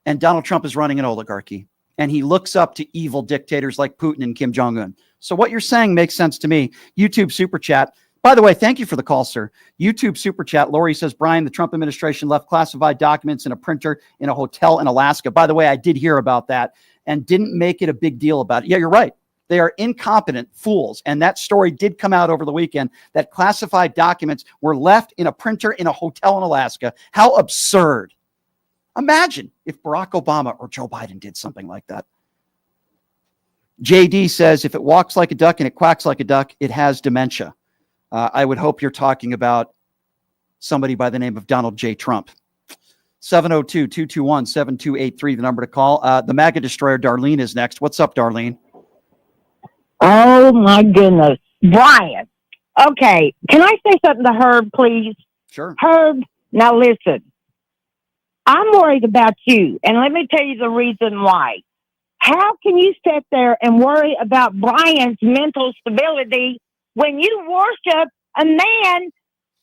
and Donald Trump is running an oligarchy, and he looks up to evil dictators like Putin and Kim Jong-un. So what you're saying makes sense to me. YouTube super chat. By the way, thank you for the call, sir. YouTube super chat. Lori says, Brian, the Trump administration left classified documents in a printer in a hotel in Alaska. By the way, I did hear about that and didn't make it a big deal about it. Yeah, you're right. They are incompetent fools. And that story did come out over the weekend that classified documents were left in a printer in a hotel in Alaska. How absurd. Imagine if Barack Obama or Joe Biden did something like that. JD says, if it walks like a duck and it quacks like a duck, it has dementia. I would hope you're talking about somebody by the name of Donald J. Trump. 702-221-7283, the number to call. The MAGA destroyer, Darlene, is next. What's up, Darlene? Oh, my goodness. Brian. Okay. Can I say something to Herb, please? Sure. Herb, now listen. I'm worried about you, and let me tell you the reason why. How can you sit there and worry about Brian's mental stability when you worship a man?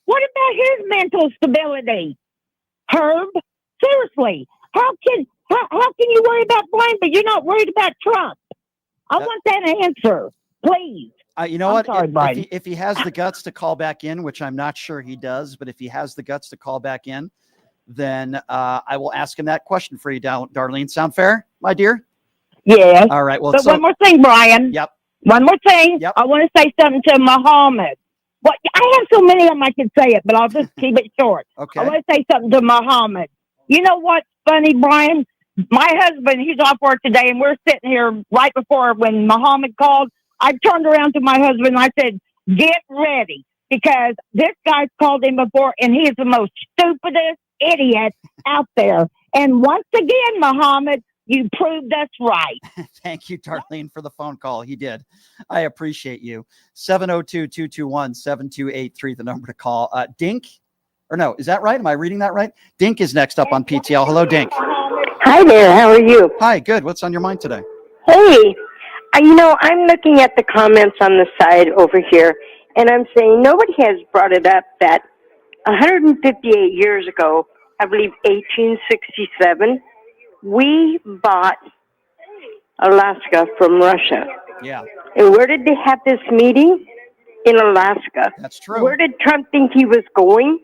What about his mental stability? Herb, seriously, how can you worry about Brian, but you're not worried about Trump? I want that answer, please. You know what? Sorry, if he has the guts to call back in, which I'm not sure he does, but if he has the guts to call back in, then I will ask him that question for you, Darlene. Sound fair, my dear? Yeah. All right. Well, but one more thing, Brian. Yep. One more thing. Yep. I want to say something to Muhammad. Well, I have so many of them I can say it, but I'll just keep it short. Okay. I want to say something to Muhammad. You know what's funny, Brian? My husband, he's off work today, and we're sitting here right before when Muhammad called. I turned around to my husband and I said, get ready, because this guy's called him before, and he is the most stupidest idiot out there. And once again, Muhammad, you proved us right. Thank you, Darlene, for the phone call. He did. I appreciate you. 702-221-7283, the number to call. Dink, or no, is that right? Am I reading that right? Dink is next up on PTL. Hello, Dink. Hi there. How are you? Hi, good. What's on your mind today? Hey, you know, I'm looking at the comments on the side over here, and I'm saying nobody has brought it up that 158 years ago, I believe 1867, we bought Alaska from Russia. Yeah. And where did they have this meeting? In Alaska. That's true. Where did Trump think he was going?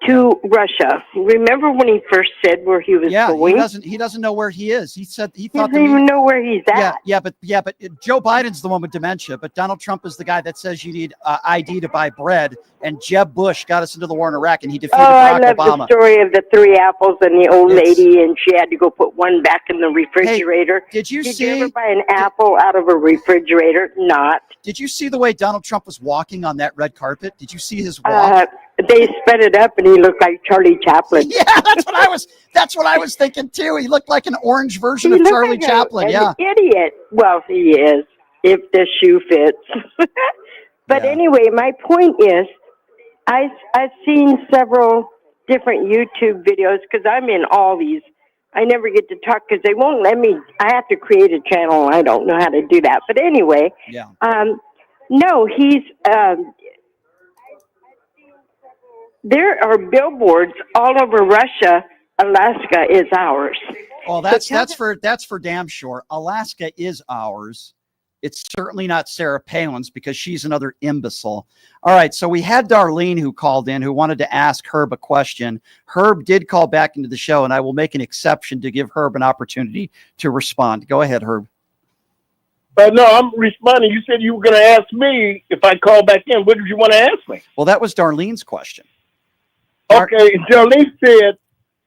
to Russia. Remember when he first said where he was going? He doesn't know where he is. He said he thought doesn't even know where he's at. But Joe Biden's the one with dementia, but Donald Trump is the guy that says you need ID to buy bread, and Jeb Bush got us into the war in Iraq, and he defeated Barack I love Obama. the story of the 3 apples and the old lady, and she had to go put one back in the refrigerator. Hey, did you ever buy an apple out of a refrigerator? Not. Did you see the way Donald Trump was walking on that red carpet? Did you see his walk? They sped it up, and he looked like Charlie Chaplin. Yeah, that's what I was thinking too. He looked like an orange version of Charlie Chaplin. An idiot. Well, he is, if the shoe fits. But anyway, my point is, I've seen several different YouTube videos because I'm in all these. I never get to talk because they won't let me. I have to create a channel. I don't know how to do that. But anyway, no, he's. There are billboards all over Russia. Alaska is ours. Well, that's for damn sure. Alaska is ours. It's certainly not Sarah Palin's because she's another imbecile. All right, so we had Darlene who called in who wanted to ask Herb a question. Herb did call back into the show, and I will make an exception to give Herb an opportunity to respond. Go ahead, Herb. No, I'm responding. You said you were going to ask me if I call back in. What did you want to ask me? Well, that was Darlene's question. Okay, Darlene said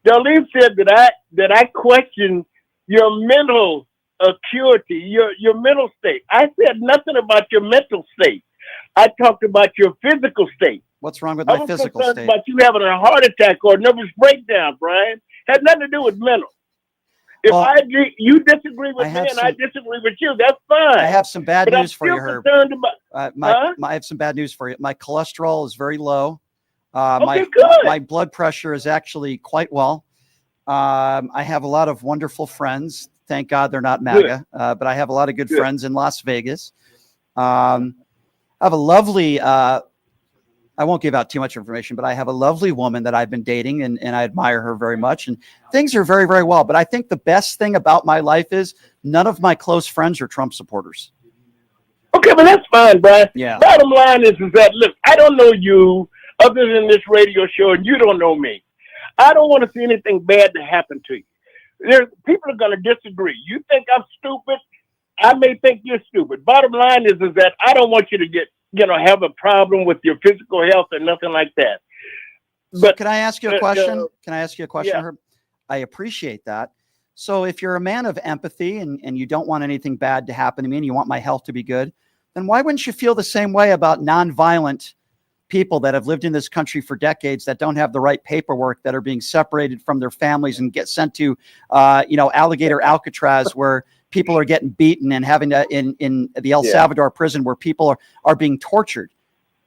that I question your mental acuity, your mental state. I said nothing about your mental state. I talked about your physical state. What's wrong with my physical state? About you having a heart attack or a nervous breakdown, Brian. Had nothing to do with mental. If you disagree with me and I disagree with you, that's fine. I have some bad news for you, Herb. I have some bad news for you. My cholesterol is very low. Good. My blood pressure is actually quite well. I have a lot of wonderful friends. Thank God they're not MAGA, but I have a lot of good friends in Las Vegas. I have a lovely, I won't give out too much information, but I have a lovely woman that I've been dating, and I admire her very much. And things are very, very well. But I think the best thing about my life is none of my close friends are Trump supporters. Okay, but that's fine, Brian. Yeah. Bottom line is that, look, I don't know you other than this radio show, and you don't know me. I don't want to see anything bad to happen to you. People are going to disagree. You think I'm stupid? I may think you're stupid. Bottom line is that I don't want you to get, have a problem with your physical health or nothing like that. But so can I ask you a question? Can I ask you a question, Herb? I appreciate that. So if you're a man of empathy and you don't want anything bad to happen to me and you want my health to be good, then why wouldn't you feel the same way about nonviolent people that have lived in this country for decades that don't have the right paperwork, that are being separated from their families and get sent to, alligator Alcatraz, where people are getting beaten, and having to in the El Salvador prison where people are being tortured.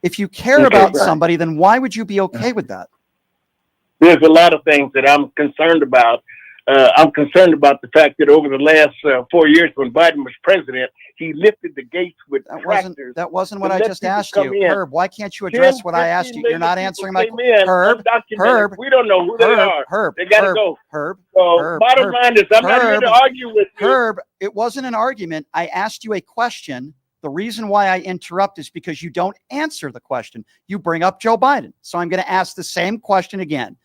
If you care about somebody, then why would you be okay with that? There's a lot of things that I'm concerned about. I'm concerned about the fact that over the last 4 years when Biden was president, he lifted the gates with tractors. That wasn't what I just asked you. Herb, why can't you address what I asked you? You're not answering my question. Herb, we don't know who they are. Herb, they got to go. Herb, bottom line is I'm not here to argue with you. Herb, it wasn't an argument. I asked you a question. The reason why I interrupt is because you don't answer the question. You bring up Joe Biden. So I'm going to ask the same question again.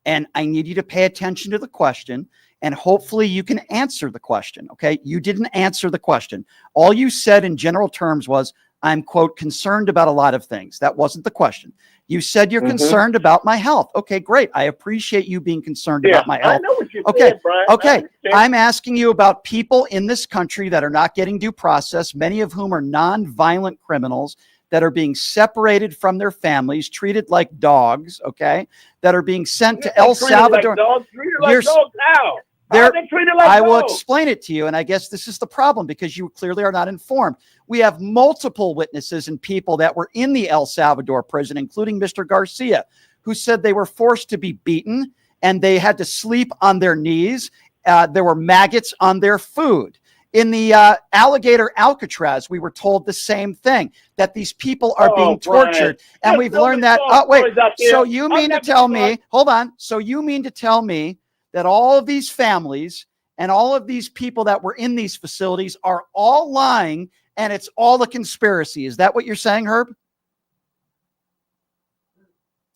And I need you to pay attention to the question, and hopefully you can answer the question. Okay. You didn't answer the question. All you said in general terms was, I'm, quote, concerned about a lot of things. That wasn't the question. You said you're concerned about my health. Okay, great. I appreciate you being concerned about my health. I know what you're saying, Brian. Okay. I'm asking you about people in this country that are not getting due process, many of whom are non-violent criminals that are being separated from their families, treated like dogs, okay, that are being sent to El Salvador. Treated like dogs how? How are they treated like I will dogs? explain it to you, and I guess this is the problem because you clearly are not informed. We have multiple witnesses and people that were in the El Salvador prison, including Mr. Garcia, who said they were forced to be beaten and they had to sleep on their knees. There were maggots on their food. In the alligator Alcatraz, we were told the same thing, that these people are being tortured. And we've learned that. Oh, wait. So you mean to tell me, hold on. So you mean to tell me that all of these families and all of these people that were in these facilities are all lying and it's all a conspiracy? Is that what you're saying, Herb?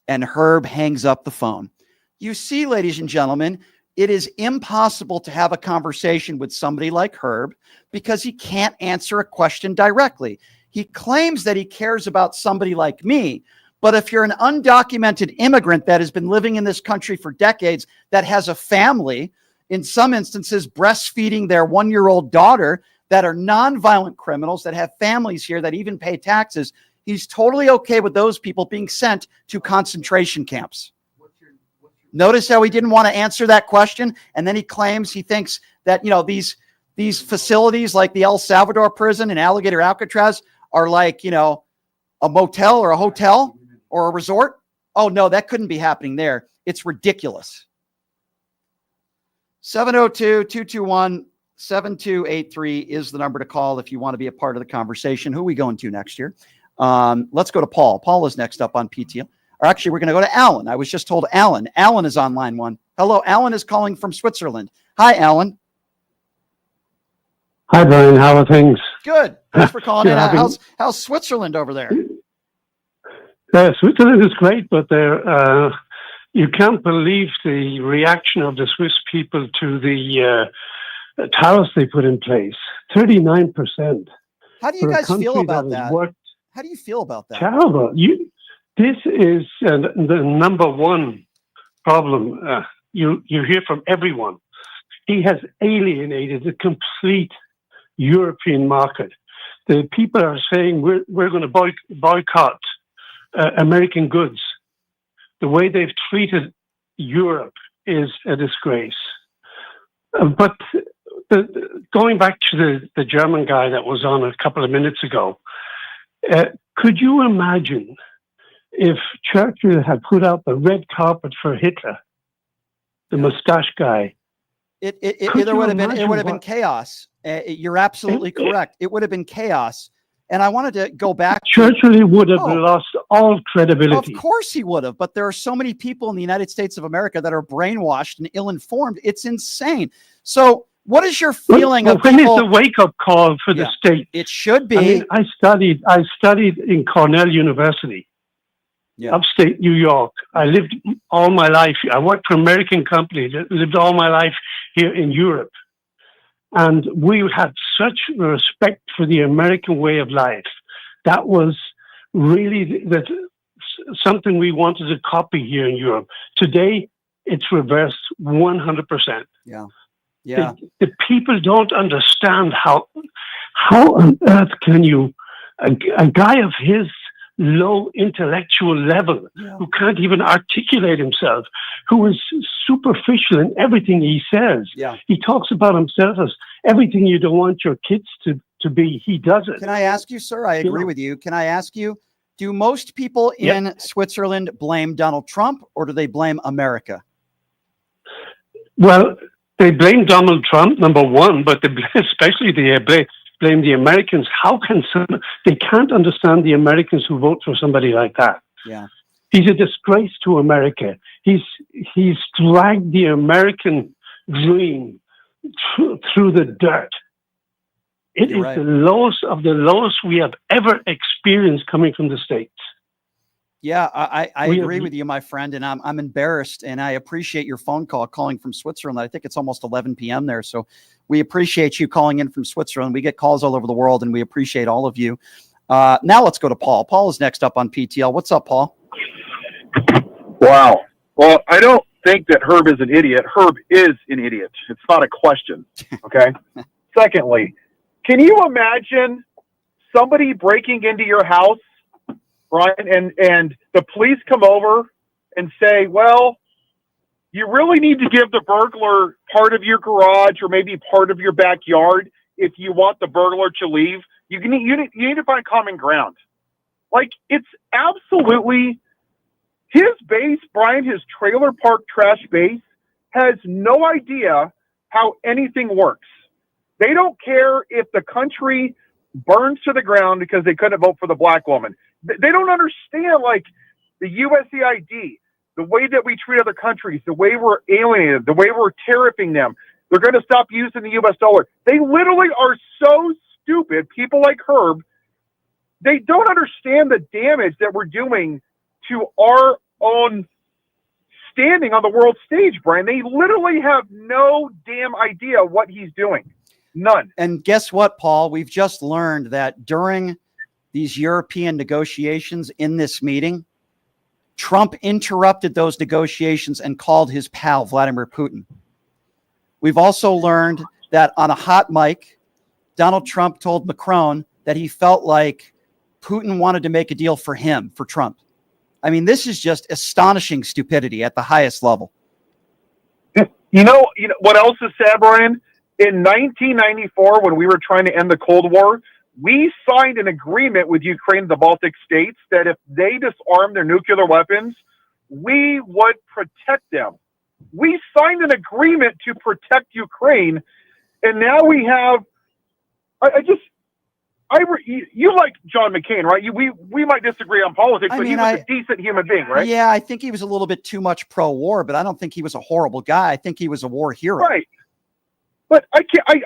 And Herb hangs up the phone. You see, ladies and gentlemen, it is impossible to have a conversation with somebody like Herb because he can't answer a question directly. He claims that he cares about somebody like me, but if you're an undocumented immigrant that has been living in this country for decades, that has a family, in some instances breastfeeding their 1-year-old daughter, that are nonviolent criminals, that have families here, that even pay taxes, he's totally okay with those people being sent to concentration camps. Notice how he didn't want to answer that question. And then he claims he thinks that, these facilities like the El Salvador prison and Alligator Alcatraz are like, a motel or a hotel or a resort. Oh no, that couldn't be happening there. It's ridiculous. 702-221-7283 is the number to call if you want to be a part of the conversation. Who are we going to next year? Let's go to Paul. Paul is next up on PTL. Or actually, we're going to go to Alan. I was just told Alan. Alan is on line 1. Hello, Alan is calling from Switzerland. Hi, Alan. Hi, Brian. How are things? Good. Thanks for calling in. How's Switzerland over there? Switzerland is great, but you can't believe the reaction of the Swiss people to the tariffs they put in place. 39%. How do you guys feel about that? How do you feel about that? Terrible. This is the number one problem. You hear from everyone. He has alienated the complete European market. The people are saying we're going to boycott American goods. The way they've treated Europe is a disgrace. But going back to the German guy that was on a couple of minutes ago, could you imagine if Churchill had put out the red carpet for Hitler, the mustache guy? It would have been chaos. You're absolutely correct. It would have been chaos. And I wanted to go back. Churchill would have lost all credibility. Of course he would have. But there are so many people in the United States of America that are brainwashed and ill-informed. It's insane. So what is your feeling of when people? It's a wake-up call for the state. It should be. I mean, I studied in Cornell University, upstate New York. I lived all my life. I worked for American companies. Lived all my life here in Europe. And we had such respect for the American way of life. That was really something we wanted to copy here in Europe. Today, it's reversed 100%. Yeah. The people don't understand how on earth can you, a guy of his low intellectual level, who can't even articulate himself, who is superficial in everything he says. Yeah. He talks about himself as everything you don't want your kids to be. He does it. Can I ask you, sir? I agree with you. Can I ask you, do most people in Switzerland blame Donald Trump or do they blame America? Well, they blame Donald Trump, number one, but especially they blame the Americans. How can they can't understand the Americans who vote for somebody like that? Yeah. He's a disgrace to America. He's dragged the American dream through the dirt. It is the lowest of the lowest we have ever experienced coming from the States. Yeah, I agree with you, my friend, and I'm embarrassed, and I appreciate your phone call calling from Switzerland. I think it's almost 11 p.m. there, so we appreciate you calling in from Switzerland. We get calls all over the world, and we appreciate all of you. Now let's go to Paul. Paul is next up on PTL. What's up, Paul? Wow. Well, I don't think that Herb is an idiot. Herb is an idiot. It's not a question, okay? Secondly, can you imagine somebody breaking into your house, Brian, and the police come over and say, well, you really need to give the burglar part of your garage or maybe part of your backyard if you want the burglar to leave. You need to find common ground. Like, it's absolutely his base, Brian, his trailer park trash base, has no idea how anything works. They don't care if the country burns to the ground because they couldn't vote for the black woman. They don't understand, like, the USAID, the way that we treat other countries, the way we're alienated, the way we're tariffing them. They're going to stop using the U.S. dollar. They literally are so stupid, people like Herb. They don't understand the damage that we're doing to our own standing on the world stage, Brian. They literally have no damn idea what he's doing. None. And guess what, Paul? We've just learned that during these European negotiations in this meeting, Trump interrupted those negotiations and called his pal, Vladimir Putin. We've also learned that on a hot mic, Donald Trump told Macron that he felt like Putin wanted to make a deal for him, for Trump. I mean, this is just astonishing stupidity at the highest level. You know what else is sad, Brian? In 1994, when we were trying to end the Cold War, we signed an agreement with Ukraine and the Baltic states that if they disarm their nuclear weapons, we would protect them. We signed an agreement to protect Ukraine, and now we have. You like John McCain, right? We might disagree on politics, but he was a decent human being, right? Yeah, I think he was a little bit too much pro-war, but I don't think he was a horrible guy. I think he was a war hero. Right. But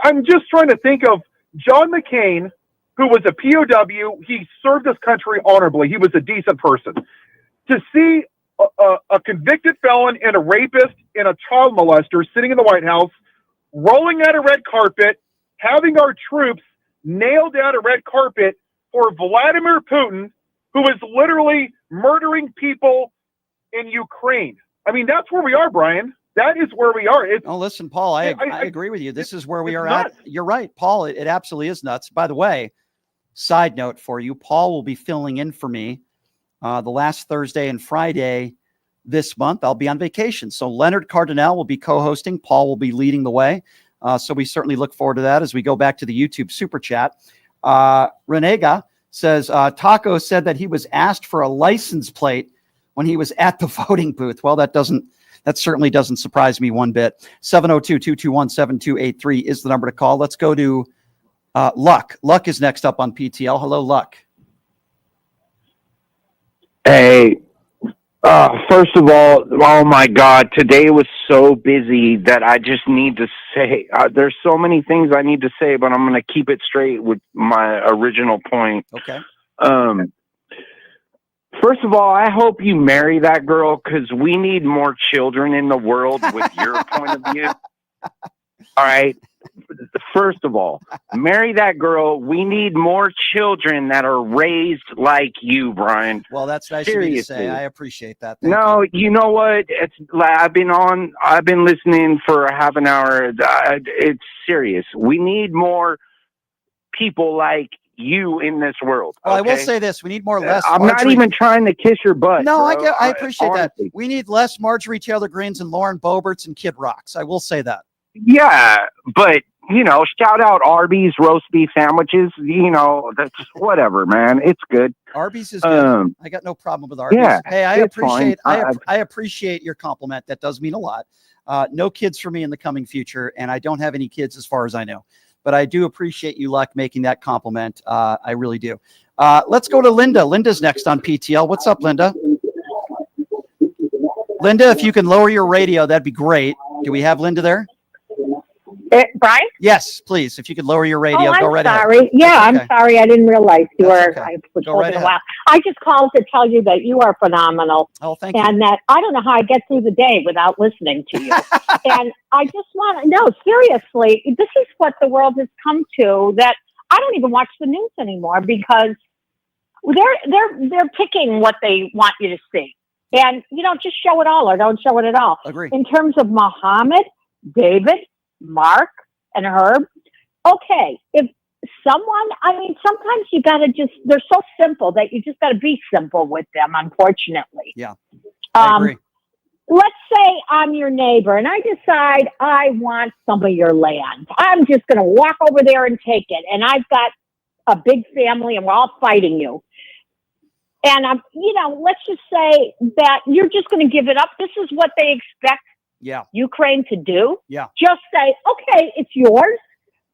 I'm just trying to think of John McCain, who was a POW. He served his country honorably. He was a decent person. To see a convicted felon and a rapist and a child molester sitting in the White House, rolling out a red carpet, having our troops nailed down a red carpet for Vladimir Putin, who is literally murdering people in Ukraine. I mean, that's where we are, Brian. That is where we are. Listen, Paul, I agree with you. This is where we are at. You're right, Paul. It absolutely is nuts. By the way, side note for you, Paul will be filling in for me the last Thursday and Friday this month. I'll be on vacation. So Leonard Cardinale will be co-hosting. Paul will be leading the way. So we certainly look forward to that as we go back to the YouTube super chat. Renega says, Taco said that he was asked for a license plate when he was at the voting booth. Well, that certainly doesn't surprise me one bit. 702-221-7283 is the number to call. Let's go to Luck. Luck is next up on PTL. Hello, Luck. Hey, first of all, oh my God, today was so busy that I just need to say, there's so many things I need to say, but I'm going to keep it straight with my original point. Okay. First of all, I hope you marry that girl because we need more children in the world with your point of view. All right. First of all, marry that girl. We need more children that are raised like you, Brian. Well, that's nice of you to say. I appreciate that. Thank you know what? It's like I've been listening for a half an hour. It's serious. We need more people like you in this world. Well, I will say this: we need more less. I'm not even trying to kiss your butt. No, bro. I appreciate that. We need less Marjorie Taylor Greens and Lauren Boeberts and Kid Rocks. I will say that. Yeah, but shout out Arby's roast beef sandwiches. That's whatever, man. It's good. Arby's is good. I got no problem with Arby's. Yeah, hey, I appreciate your compliment. That does mean a lot. No kids for me in the coming future, and I don't have any kids as far as I know. But I do appreciate you, Luck, making that compliment. I really do. Let's go to Linda. Linda's next on PTL. What's up, Linda? Linda, if you can lower your radio, that'd be great. Do we have Linda there? Brian? Yes, please. If you could lower your radio, go right ahead. Sorry. Yeah, okay. I'm sorry. I didn't realize you were. Okay. I was Go right a while. I just called to tell you that you are phenomenal. Oh, thank you. And that I don't know how I get through the day without listening to you. And I just want to know, seriously, this is what the world has come to, that I don't even watch the news anymore because they're picking what they want you to see. And just show it all or don't show it at all. Agree. In terms of Muhammad, David, Mark, and Herb, okay, if someone, sometimes you got to they're so simple that you just got to be simple with them, unfortunately. Yeah, I agree. Let's say I'm your neighbor and I decide I want some of your land. I'm just going to walk over there and take it. And I've got a big family and we're all fighting you. And let's just say that you're just going to give it up. This is what they expect Ukraine to do. Yeah. Just say, okay, it's yours.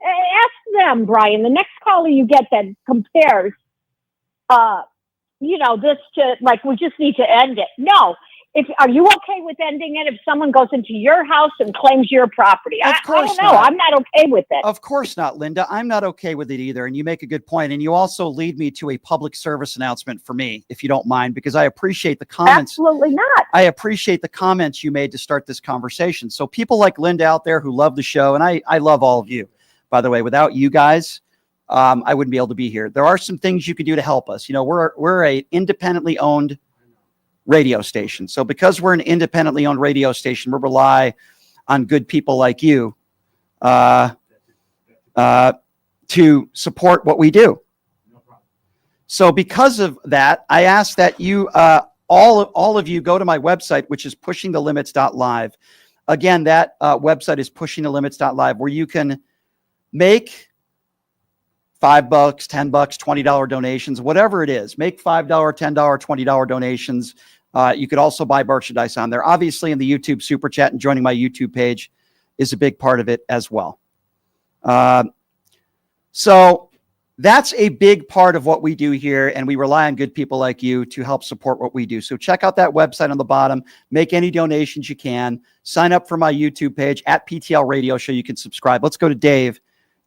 Ask them, Brian, the next caller you get that compares, this to we just need to end it. No, Are you okay with ending it if someone goes into your house and claims your property? Of I course don't know. not. I'm not okay with it. Of course not, Linda. I'm not okay with it either. And you make a good point. And you also lead me to a public service announcement for me, if you don't mind, because I appreciate the comments. Absolutely not. I appreciate the comments you made to start this conversation. So people like Linda out there who love the show, and I love all of you, by the way. Without you guys, I wouldn't be able to be here. There are some things you could do to help us. You know, we're a independently owned radio station. So because we're an independently owned radio station, we rely on good people like you to support what we do. So because of that, I ask that you, all of you, go to my website, which is pushingthelimits.live. Again, that website is pushingthelimits.live, where you can make $5, $10, $20 donations, whatever it is. Make $5, $10, $20 donations. You could also buy merchandise on there. Obviously, in the YouTube Super Chat and joining my YouTube page is a big part of it as well. So that's a big part of what we do here, and we rely on good people like you to help support what we do. So check out that website on the bottom. Make any donations you can. Sign up for my YouTube page at PTL Radio Show. You can subscribe. Let's go to Dave.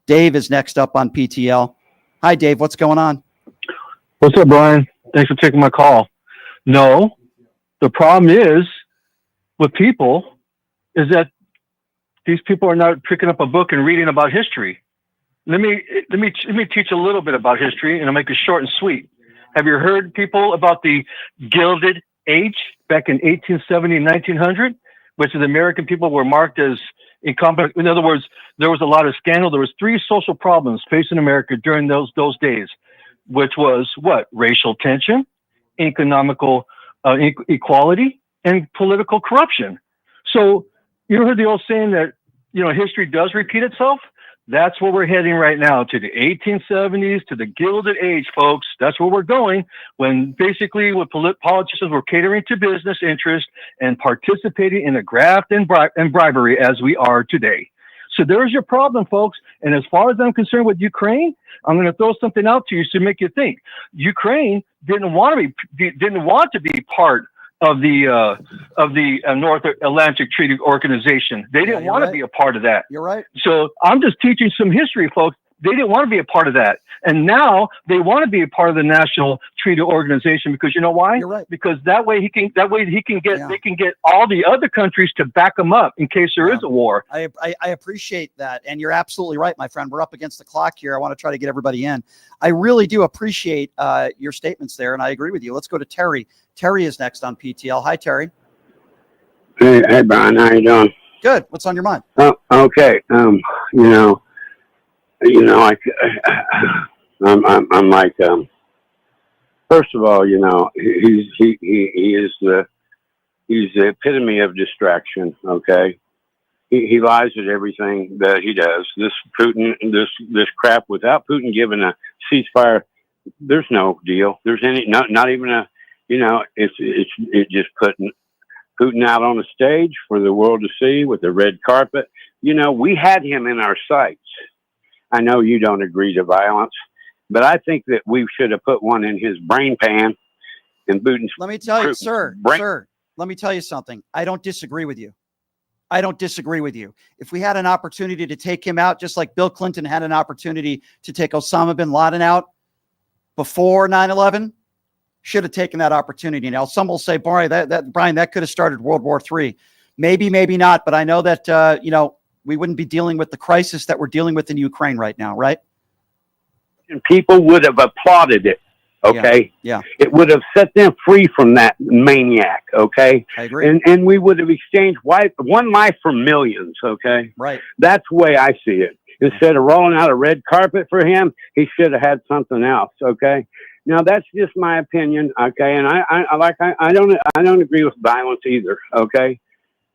Dave is next up on PTL. Hi, Dave. What's going on? What's up, Brian? Thanks for taking my call. No, the problem is with people is that these people are not picking up a book and reading about history. Let me teach a little bit about history, and I'll make it short and sweet. Have you heard people about the Gilded Age back in 1870 and 1900, which the American people were marked as incompetent? In other words, there was a lot of scandal. There was 3 social problems facing America during those days, which was what? Racial tension, economical equality, and political corruption. So you heard the old saying that, you know, history does repeat itself. That's where we're heading right now, to the 1870s, to the Gilded Age, folks. That's where we're going, when basically what politicians were catering to business interests and participating in the graft and bribery as we are today. So there's your problem, folks. And as far as I'm concerned with Ukraine, I'm going to throw something out to you to make you think. Ukraine didn't want to be part of the North Atlantic Treaty Organization. They didn't want to be a part of that. You're right. So I'm just teaching some history, folks. They didn't want to be a part of that. And now they want to be a part of the National Treaty Organization, because you know why? You're right. Because they can get all the other countries to back them up in case there is a war. I appreciate that. And you're absolutely right, my friend. We're up against the clock here. I want to try to get everybody in. I really do appreciate your statements there, and I agree with you. Let's go to Terry. Terry is next on PTL. Hi, Terry. Hey, Brian. How you doing? Good. What's on your mind? Okay. I'm like, first of all, he is the epitome of distraction. Okay. He lies at everything that he does. This Putin, this crap, without Putin giving a ceasefire, there's no deal. There's not even a, it's just putting Putin out on the stage for the world to see with the red carpet. We had him in our sights. I know you don't agree to violence, but I think that we should have put one in his brain pan. And Putin's. Let me tell you, sir, let me tell you something. I don't disagree with you. If we had an opportunity to take him out, just like Bill Clinton had an opportunity to take Osama bin Laden out before 9/11, should have taken that opportunity. Now, some will say, Brian, that could have started World War III. Maybe, maybe not. But I know that, we wouldn't be dealing with the crisis that we're dealing with in Ukraine right now, right? And people would have applauded it, okay? Yeah. It would have set them free from that maniac, okay? I agree. And we would have exchanged one life for millions, okay? Right. That's the way I see it. Instead of rolling out a red carpet for him, he should have had something else, okay? Now, that's just my opinion, okay? And I don't agree with violence either, okay?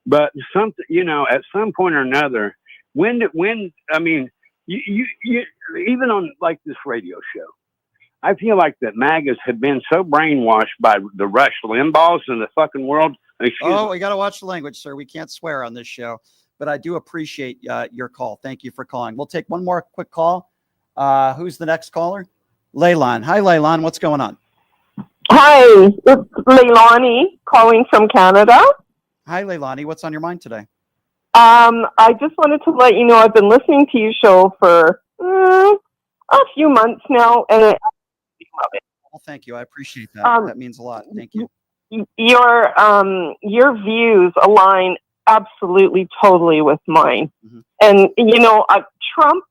But at some point or another, you even on like this radio show, I feel like that MAGAs have been so brainwashed by the Rush Limbaughs in the fucking world. We got to watch the language, sir. We can't swear on this show, but I do appreciate your call. Thank you for calling. We'll take one more quick call. Who's the next caller? Leyland. Hi, Leyland. What's going on? Hi, it's Leilani calling from Canada. Hi, Leilani. What's on your mind today? I just wanted to let you know I've been listening to your show for a few months now, and I love it. Well, thank you. I appreciate that. That means a lot. Thank you. Your views align absolutely, totally with mine. And you know, Trump,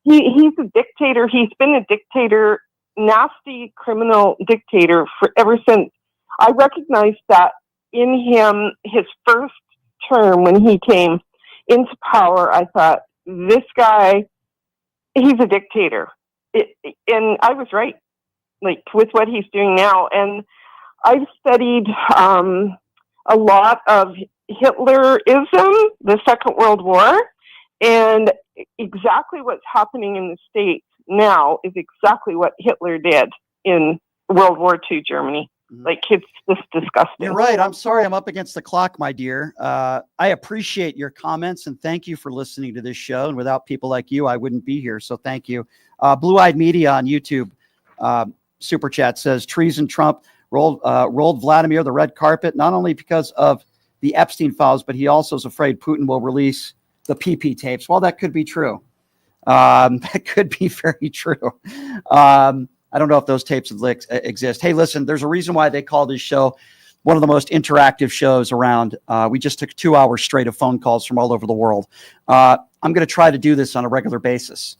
he's a dictator. He's been a dictator, nasty criminal dictator for ever since. I recognized that in him. His first term when he came into power, I thought, this guy, he's a dictator. And I was right, like with what he's doing now. And I've studied a lot of Hitlerism, the Second World War, and exactly what's happening in the States now is exactly what Hitler did in World War II Germany. Like, it's just disgusting. You're right. I'm sorry I'm up against the clock, my dear. I appreciate your comments, and thank you for listening to this show. And without people like you, I wouldn't be here. So thank you. Blue-Eyed Media on YouTube, Super Chat says, treason Trump rolled Vladimir the red carpet, not only because of the Epstein files, but he also is afraid Putin will release the PP tapes. Well, that could be true. That could be very true. I don't know if those tapes exist. Hey, listen, there's a reason why they call this show one of the most interactive shows around. We just took 2 hours straight of phone calls from all over the world. I'm going to try to do this on a regular basis.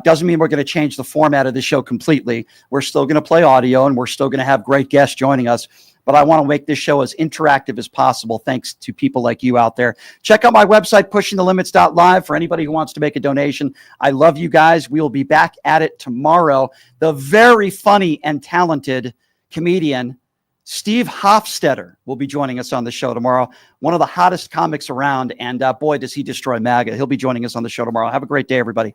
Doesn't mean we're going to change the format of the show completely. We're still going to play audio, and we're still going to have great guests joining us. But I want to make this show as interactive as possible, thanks to people like you out there. Check out my website, pushingthelimits.live, for anybody who wants to make a donation. I love you guys. We will be back at it tomorrow. The very funny and talented comedian Steve Hofstetter will be joining us on the show tomorrow. One of the hottest comics around, and boy, does he destroy MAGA. He'll be joining us on the show tomorrow. Have a great day, everybody.